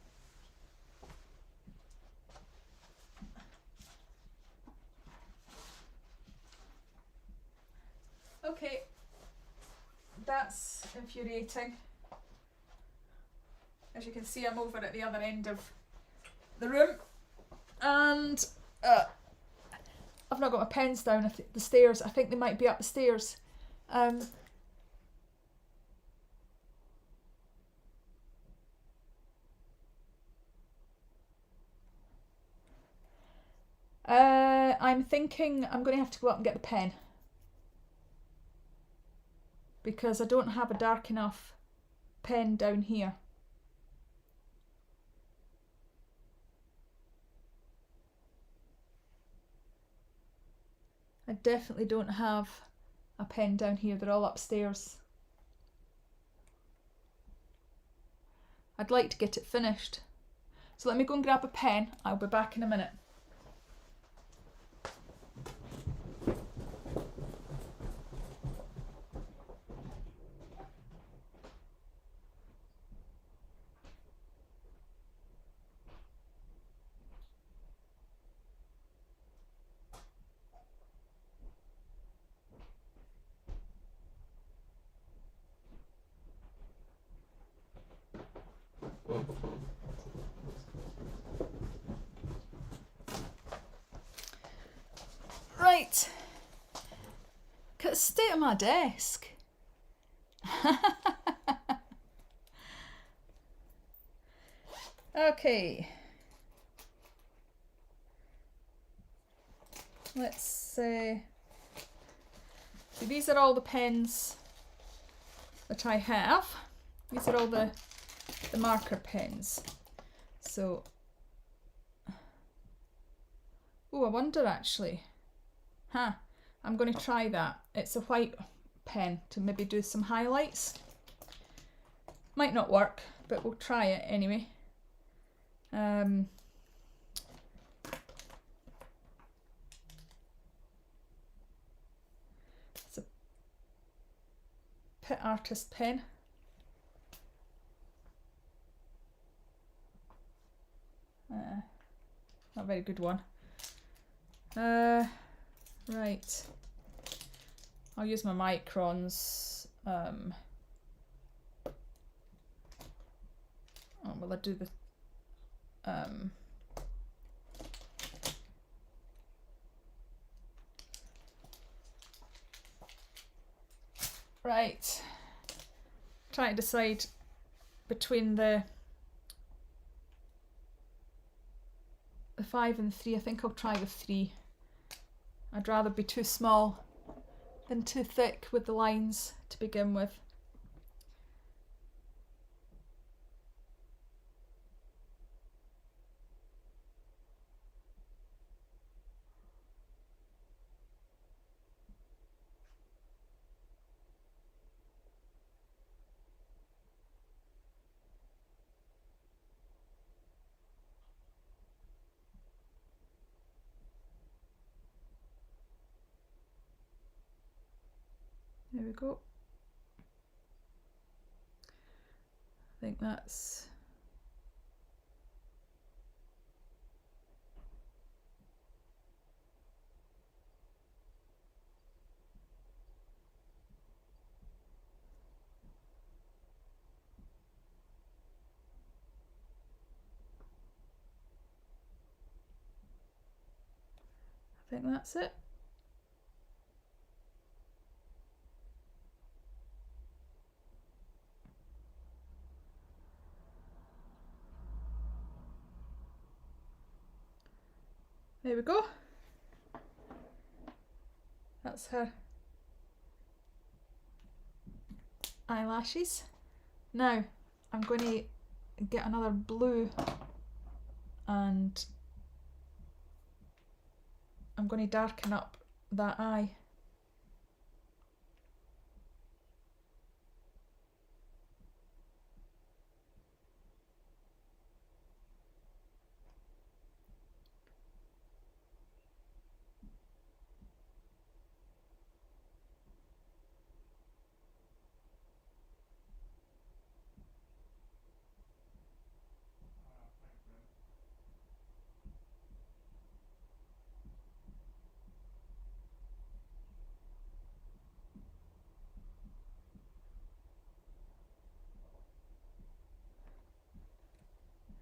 Speaker 1: Okay, that's infuriating. As you can see, I'm over at the other end of the room, and I've not got my pens down the stairs. I think they might be up the stairs. I'm thinking I'm going to have to go up and get the pen because I don't have a dark enough pen down here. I definitely don't have a pen down here. They're all upstairs. I'd like to get it finished. So let me go and grab a pen. I'll be back in a minute. Right. Look at the state of my desk. Okay. Let's see. So these are all the pens that I have. These are all the marker pens. So, oh, I wonder actually. I'm going to try that. It's a white pen to maybe do some highlights. Might not work, but we'll try it anyway. It's a Pit Artist pen. Not a very good one. Right. I'll use my microns. Oh, will I do the right. Trying to decide between the 5 and 3. I think I'll try the 3. I'd rather be too small than too thick with the lines to begin with. There we go. I think that's it. There we go. That's her eyelashes. Now I'm going to get another blue and I'm going to darken up that eye.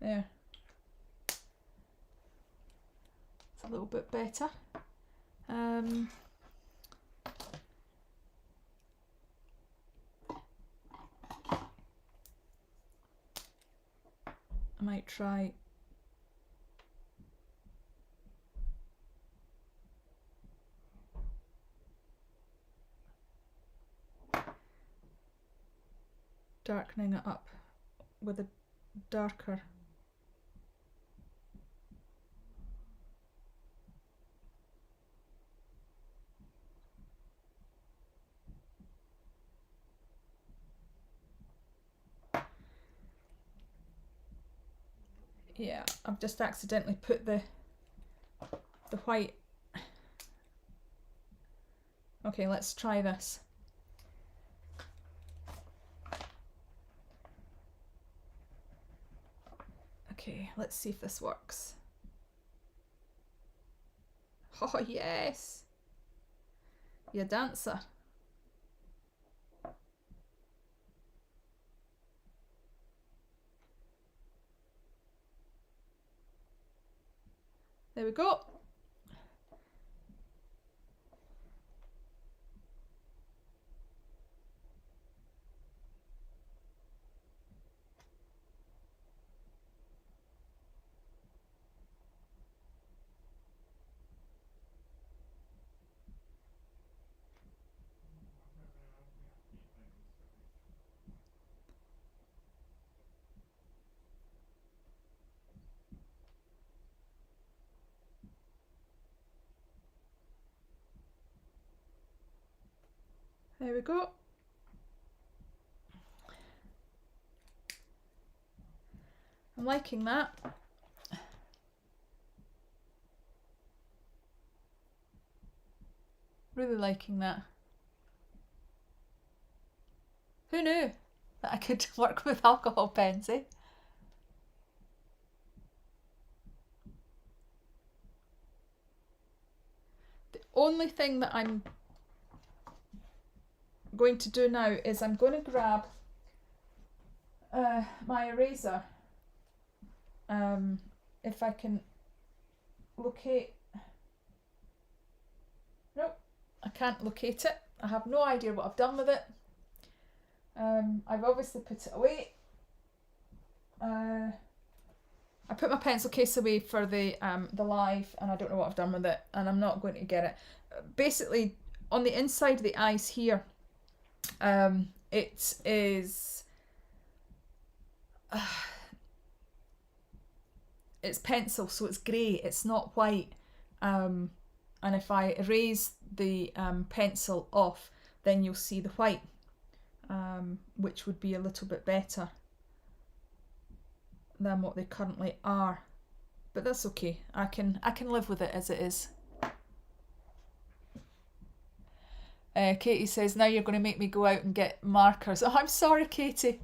Speaker 1: There. It's a little bit better. I might try darkening it up with a darker yeah, I've just accidentally put the white. Okay, let's try this. Okay, let's see if this works. Oh yes, you dancer. There we go. There we go. I'm liking that. Really liking that. Who knew that I could work with alcohol pens, eh? The only thing that I'm going to do now is I'm going to grab my eraser, if I can locate. Nope, I can't locate it. I have no idea what I've done with it. I've obviously put it away. I put my pencil case away for the live, and I don't know what I've done with it, and I'm not going to get it. Basically, on the inside of the eyes here, it is it's pencil, so it's grey, it's not white, and if I erase the pencil off, then you'll see the white, which would be a little bit better than what they currently are, but that's okay. I can live with it as it is. Katie says, now you're going to make me go out and get markers. Oh, I'm sorry, Katie.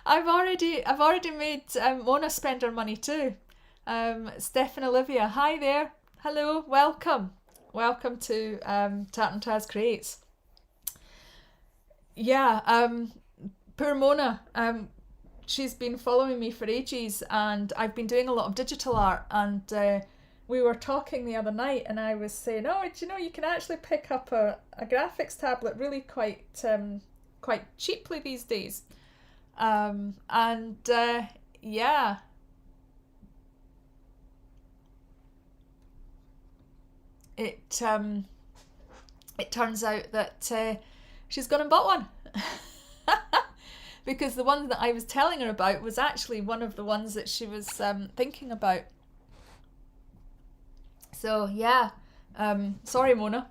Speaker 1: I've already made Mona spend her money too. Steph and Olivia, hi there. Hello, welcome. Welcome to Tartantaz Creates. Yeah, poor Mona. She's been following me for ages, and I've been doing a lot of digital art, and we were talking the other night, and I was saying, oh, do you know, you can actually pick up a graphics tablet really quite cheaply these days. Yeah. It turns out that she's gone and bought one. because the one that I was telling her about was actually one of the ones that she was thinking about. So yeah, sorry Mona.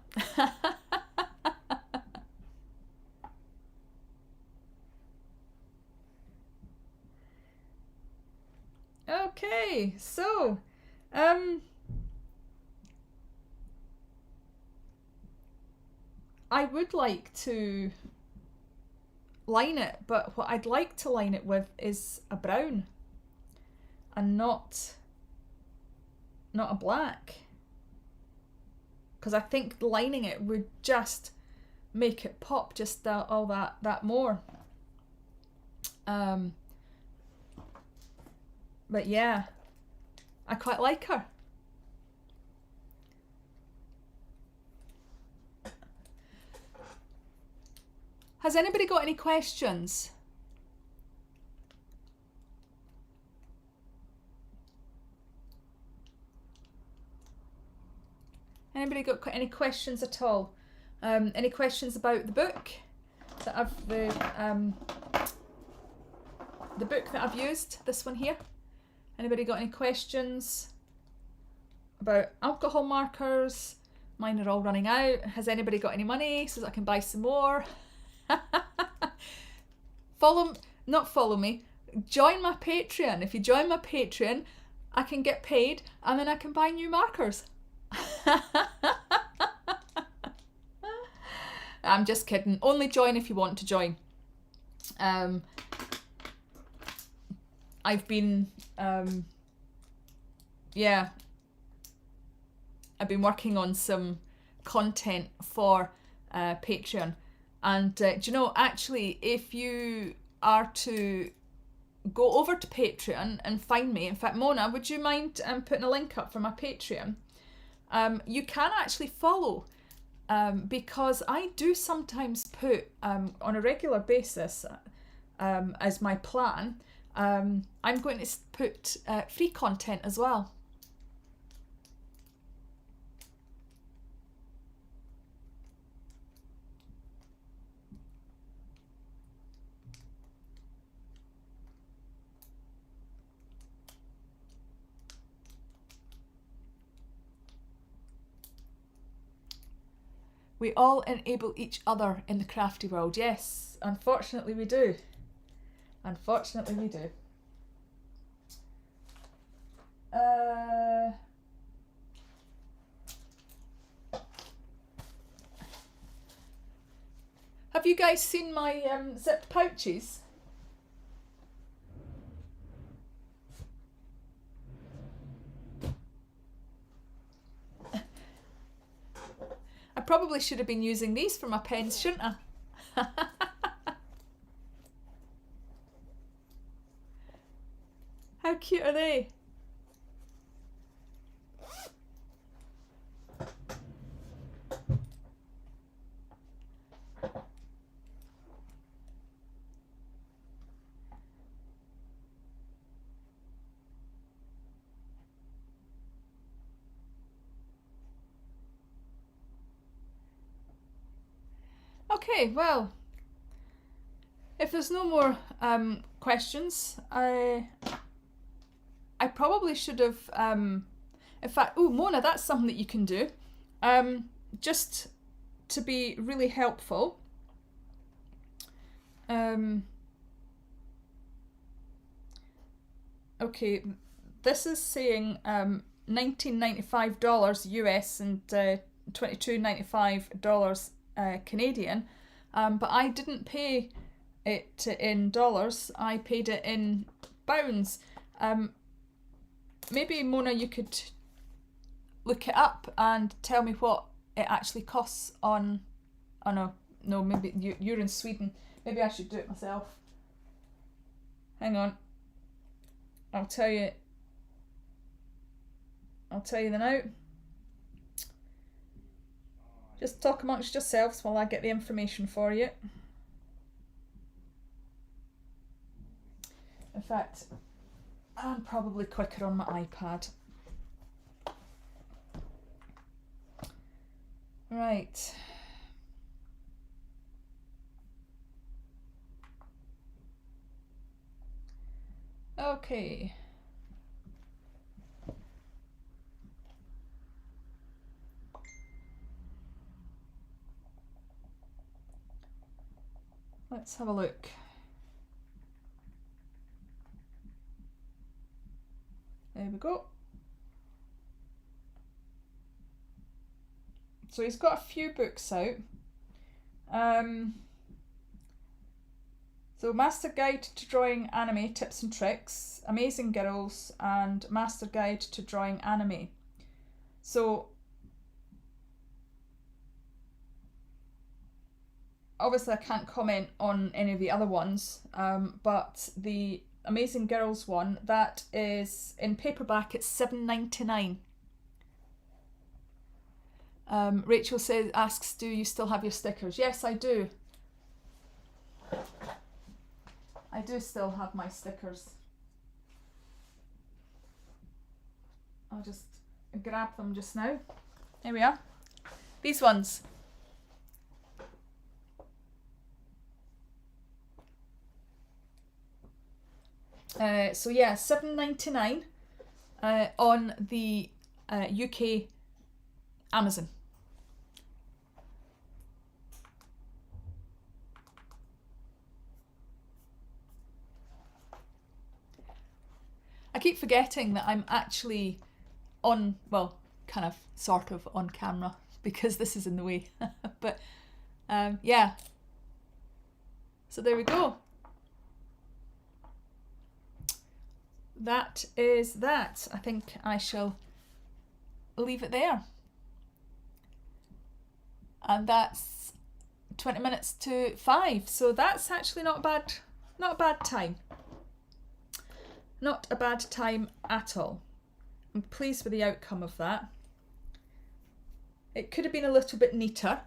Speaker 1: Okay, so I would like to line it, but what I'd like to line it with is a brown and not a black, because I think lining it would just make it pop just all that more. But yeah, I quite like her. Has anybody got any questions? Anybody got any questions at all? Any questions about the book that I've the book that I've used? This one here. Anybody got any questions about alcohol markers? Mine are all running out. Has anybody got any money so that I can buy some more? Not follow me. Join my Patreon. If you join my Patreon, I can get paid and then I can buy new markers. I'm just kidding. Only join if you want to join. I've been yeah, I've been working on some content for Patreon, and do you know, actually, if you are to go over to Patreon and find me, in fact, Mona, would you mind putting a link up for my Patreon? You can actually follow, because I do sometimes put on a regular basis, as my plan, I'm going to put free content as well. We all enable each other in the crafty world. Yes, unfortunately we do. Unfortunately we do. Have you guys seen my zipped pouches? I probably should have been using these for my pens, shouldn't I? How cute are they? Okay, well, if there's no more questions, I probably should have, in fact, oh, Mona, that's something that you can do, just to be really helpful. Okay, this is saying $19.95 US and $22.95 Canadian, but I didn't pay it in dollars, I paid it in pounds. Maybe, Mona, you could look it up and tell me what it actually costs on... Oh no, maybe you're in Sweden. Maybe I should do it myself. Hang on. I'll tell you the now. Just talk amongst yourselves while I get the information for you. In fact, I'm probably quicker on my iPad. Right. Okay. Let's have a look. There we go. So he's got a few books out. So Master Guide to Drawing Anime Tips and Tricks, Amazing Girls, and Master Guide to Drawing Anime. So obviously I can't comment on any of the other ones, but the Amazing Girls one, that is in paperback, it's $7.99. Rachel asks, do you still have your stickers? Yes, I do. I do still have my stickers. I'll just grab them just now. There we are. These ones. So yeah, $7.99 on the UK Amazon. I keep forgetting that I'm actually on, well, kind of, sort of on camera because this is in the way. But yeah. So there we go. That is that. I think I shall leave it there. And that's 20 minutes to 5. So that's actually not a bad time. Not a bad time at all. I'm pleased with the outcome of that. It could have been a little bit neater.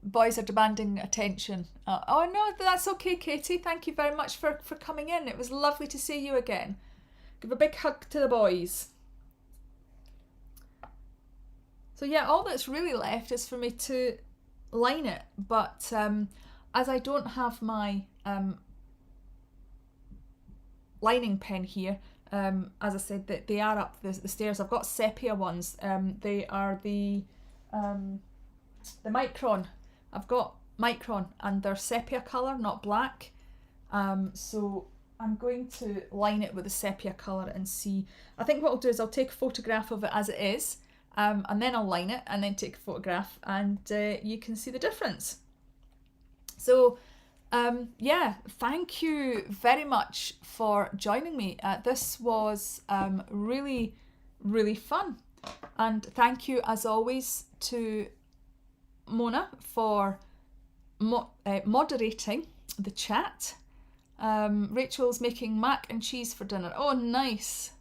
Speaker 1: Boys are demanding attention. Oh no, that's okay, Katie. Thank you very much for coming in. It was lovely to see you again. Give a big hug to the boys. So yeah, all that's really left is for me to line it. But as I don't have my lining pen here, as I said, that they are up the stairs. I've got sepia ones. They are the Micron. I've got Micron and they're sepia colour, not black. So I'm going to line it with a sepia colour and see. I think what I'll do is I'll take a photograph of it as it is, and then I'll line it and then take a photograph, and you can see the difference. So yeah, thank you very much for joining me. This was really, really fun. And thank you as always to Mona for moderating the chat. Rachel's making mac and cheese for dinner. Oh, nice.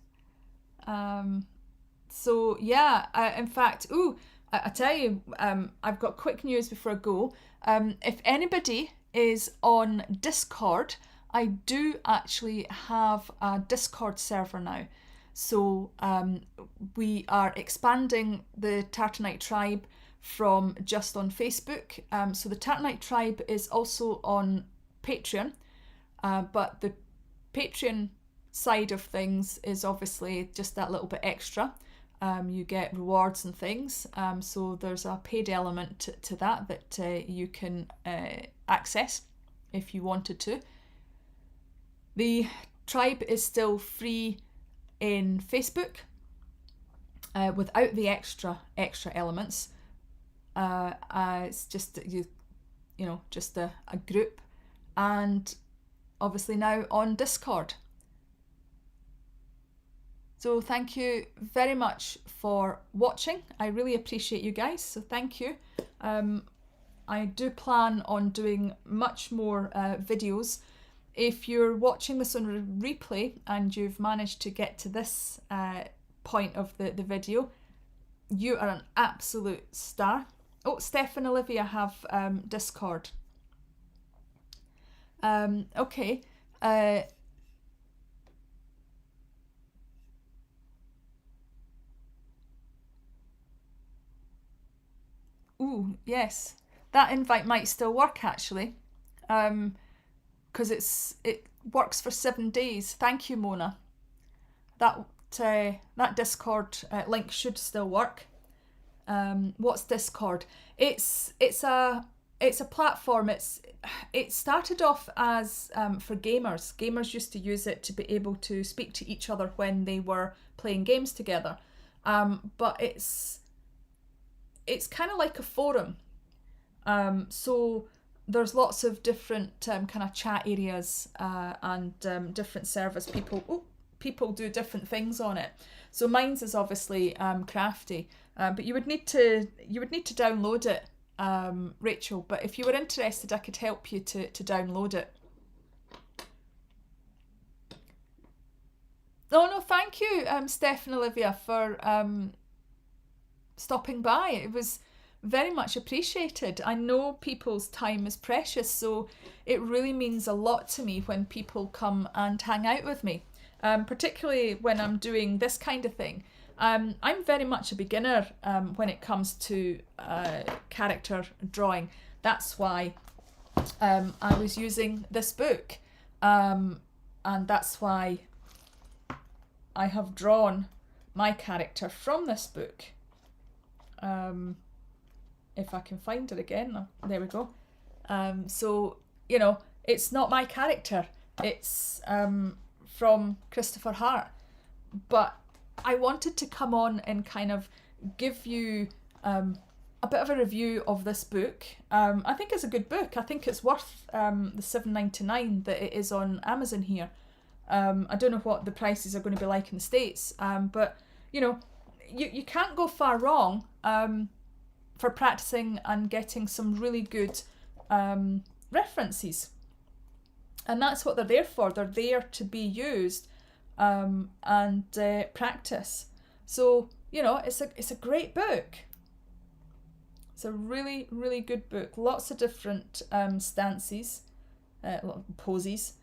Speaker 1: So yeah, in fact, I tell you, I've got quick news before I go. If anybody is on Discord, I do actually have a Discord server now. So we are expanding the Tartanite Tribe from just on Facebook. So the Tartanite Tribe is also on Patreon, but the Patreon side of things is obviously just that little bit extra. You get rewards and things, so there's a paid element to that you can access if you wanted to. The tribe is still free in Facebook without the extra elements. It's just you know, just a group, and obviously now on Discord. So thank you very much for watching. I really appreciate you guys, so thank you. I do plan on doing much more videos. If you're watching this on replay and you've managed to get to this point of the video, you are an absolute star. Oh, Steph and Olivia have Discord. Okay. Ooh, yes. That invite might still work, actually. because it works for 7 days. Thank you, Mona. That Discord link should still work. What's Discord? It's a platform. It started off as for gamers. Gamers used to use it to be able to speak to each other when they were playing games together. But it's kind of like a forum. So there's lots of different kind of chat areas and different servers. People do different things on it. So mine's is obviously crafty, but you would need to download it, Rachel. But if you were interested, I could help you to download it. Oh no, thank you, Steph and Olivia, for stopping by. It was very much appreciated. I know people's time is precious, so it really means a lot to me when people come and hang out with me, particularly when I'm doing this kind of thing. I'm very much a beginner when it comes to character drawing. That's why I was using this book, and that's why I have drawn my character from this book. If I can find it again. There we go. So, you know, it's not my character. It's from Christopher Hart. But I wanted to come on and kind of give you a bit of a review of this book. I think it's a good book. I think it's worth the $7.99 that it is on Amazon here. I don't know what the prices are going to be like in the States, but, you know, you can't go far wrong for practicing and getting some really good references. And that's what they're there for. They're there to be used and practice. So, you know, it's a great book. It's a really, really good book. Lots of different stances, poses.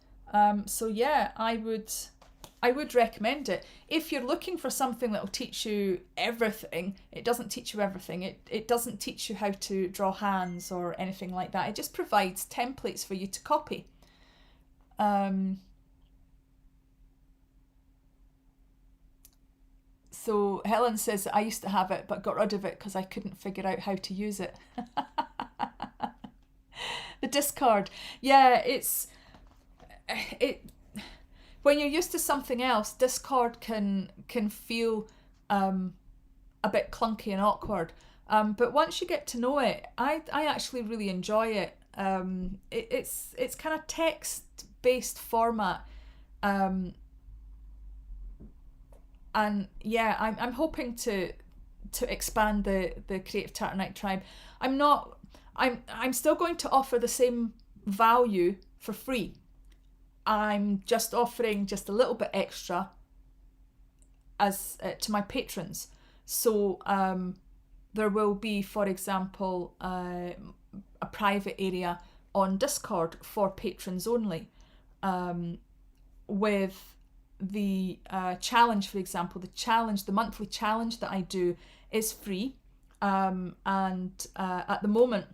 Speaker 1: So yeah, I would recommend it. If you're looking for something that will teach you everything, it doesn't teach you everything. It doesn't teach you how to draw hands or anything like that. It just provides templates for you to copy. So Helen says, I used to have it but got rid of it because I couldn't figure out how to use it. The Discord. Yeah, when you're used to something else, Discord can feel a bit clunky and awkward. But once you get to know it, I actually really enjoy it. It's kind of text-based format. And yeah, I'm hoping to expand the Creative Tartanite tribe. I'm still going to offer the same value for free. I'm just offering just a little bit extra as to my patrons. So there will be, for example, a private area on Discord for patrons only, with the challenge, for example. The monthly challenge that I do is free, and at the moment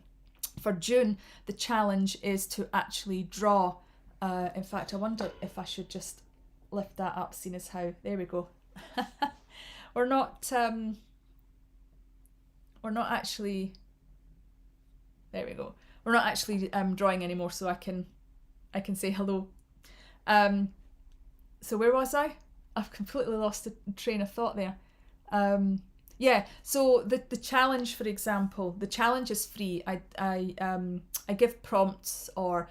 Speaker 1: for June, the challenge is to actually draw. In fact, I wonder if I should just lift that up, seeing as how, there we go. We're not actually, there we go. We're not actually drawing anymore, so I can say hello. So where was I? I've completely lost the train of thought there. Yeah, so the challenge, for example, the challenge is free. I give prompts or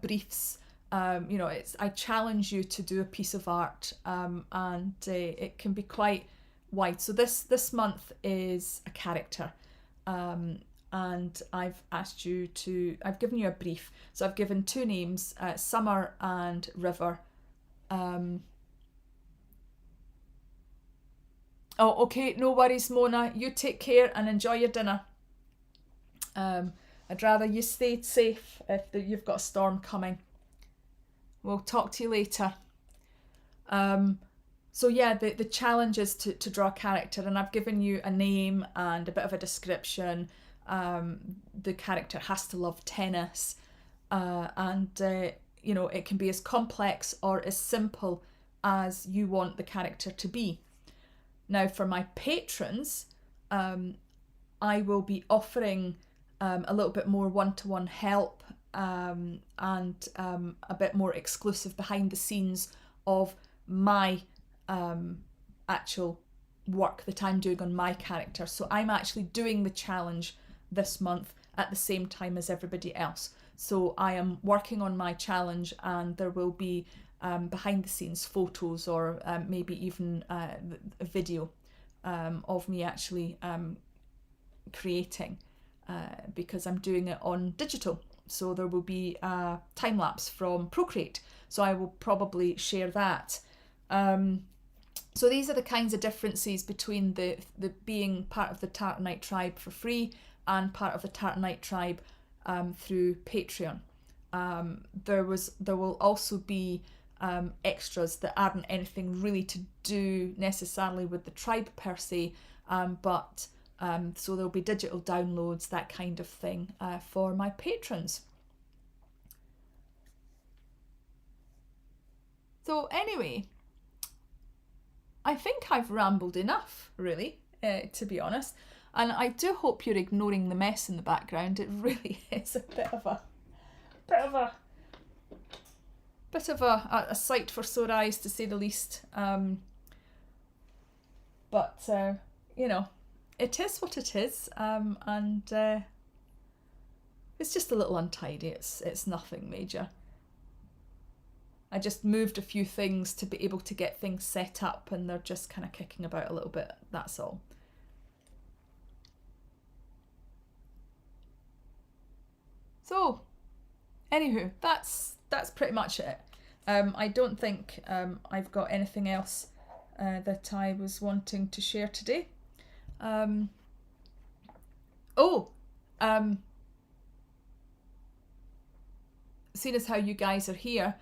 Speaker 1: briefs. You know, I challenge you to do a piece of art, and it can be quite wide. So this month is a character, and I've given you a brief. So I've given two names, Summer and River. Oh, okay, no worries, Mona. You take care and enjoy your dinner. I'd rather you stayed safe if you've got a storm coming. We'll talk to you later. So yeah, the challenge is to draw a character, and I've given you a name and a bit of a description. The character has to love tennis, and you know, it can be as complex or as simple as you want the character to be. Now, for my patrons, I will be offering a little bit more one-to-one help and a bit more exclusive behind the scenes of my actual work that I'm doing on my character. So I'm actually doing the challenge this month at the same time as everybody else. So I am working on my challenge, and there will be behind the scenes photos or maybe even a video of me actually creating, because I'm doing it on digital. So there will be a time lapse from Procreate. So I will probably share that. So these are the kinds of differences between the being part of the Tartanite tribe for free and part of the Tartanite tribe through Patreon. There will also be extras that aren't anything really to do necessarily with the tribe per se, but so there'll be digital downloads, that kind of thing, for my patrons. So anyway, I think I've rambled enough, really, to be honest. And I do hope you're ignoring the mess in the background. It really is a bit of a sight for sore eyes, to say the least. But you know, it is what it is, and it's just a little untidy. It's nothing major. I just moved a few things to be able to get things set up, and they're just kind of kicking about a little bit. That's all. So, anywho, that's pretty much it. I don't think I've got anything else that I was wanting to share today. Seeing as how you guys are here,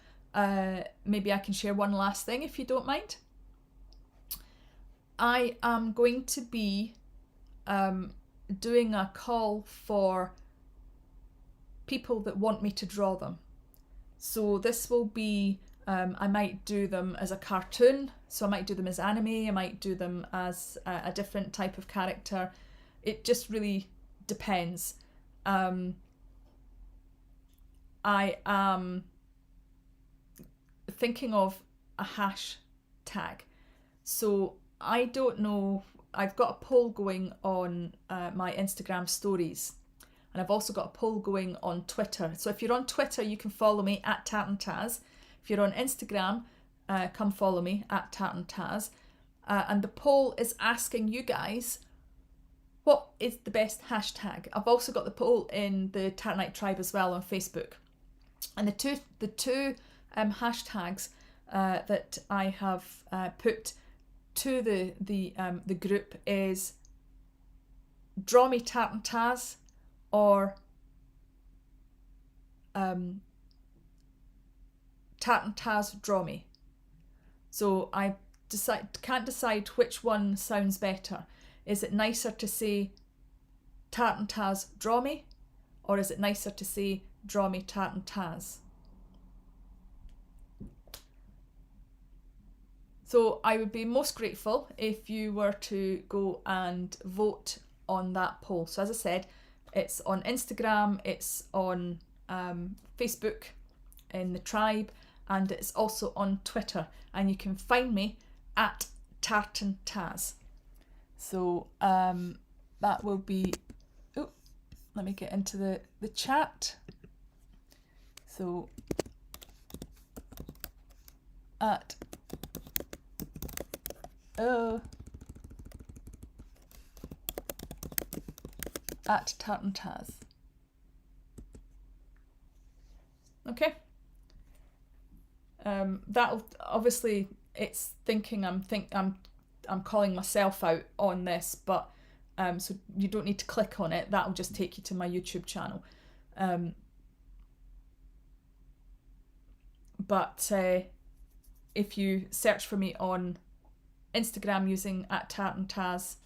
Speaker 1: maybe I can share one last thing if you don't mind. I am going to be doing a call for people that want me to draw them. So this will be, I might do them as a cartoon, so I might do them as anime, I might do them as a different type of character. It just really depends. I am thinking of a hashtag. So I don't know, I've got a poll going on my Instagram stories, and I've also got a poll going on Twitter. So if you're on Twitter, you can follow me at Tartantaz. If you're on Instagram, come follow me at Tartantaz. And the poll is asking you guys, what is the best hashtag? I've also got the poll in the Tartanite tribe as well on Facebook. And the two hashtags that I have put to the group is Draw Me Tartantaz or Tartantaz Draw Me. So I can't decide which one sounds better. Is it nicer to say Tartantaz Draw Me, or is it nicer to say Draw Me Tartantaz? So I would be most grateful if you were to go and vote on that poll. So as I said, it's on Instagram, it's on Facebook in the tribe, and it's also on Twitter. And you can find me at Tartantaz. So that will be... Oh, let me get into the chat. So at... at Tartantaz. Okay. That'll obviously, it's thinking I'm calling myself out on this, but so you don't need to click on it. That'll just take you to my YouTube channel. But if you search for me on Instagram using at Tartantaz,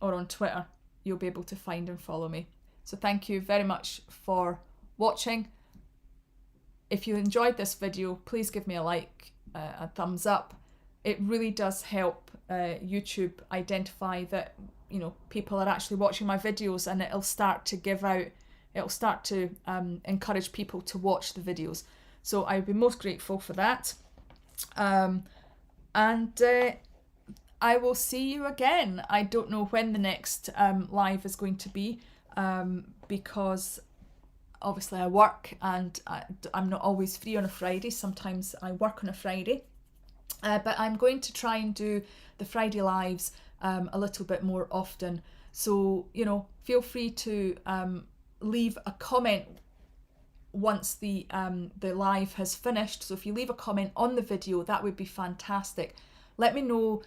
Speaker 1: or on Twitter, you'll be able to find and follow me. So thank you very much for watching. If you enjoyed this video, please give me a like, a thumbs up. It really does help YouTube identify that, you know, people are actually watching my videos, and it'll start to encourage people to watch the videos. So I would be most grateful for that. And I will see you again. I don't know when the next live is going to be, because obviously I work, and I'm not always free on a Friday. Sometimes I work on a Friday. But I'm going to try and do the Friday lives a little bit more often. So, you know, feel free to leave a comment once the live has finished. So if you leave a comment on the video, that would be fantastic. Let me know,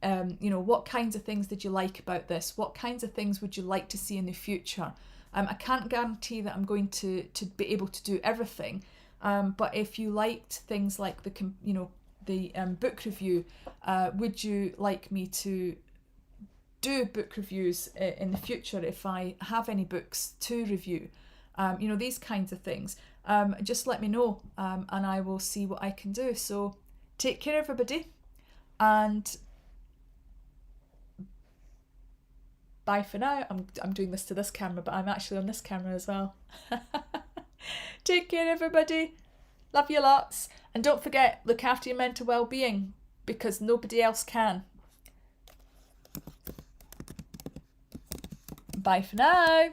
Speaker 1: you know, what kinds of things did you like about this? What kinds of things would you like to see in the future? I can't guarantee that I'm going to be able to do everything, but if you liked things like the book review, would you like me to do book reviews in the future if I have any books to review? You know, these kinds of things. Just let me know, and I will see what I can do. So take care, everybody, and bye for now. I'm doing this to this camera, but I'm actually on this camera as well. Take care, everybody. Love you lots. And don't forget, look after your mental well-being, because nobody else can. Bye for now.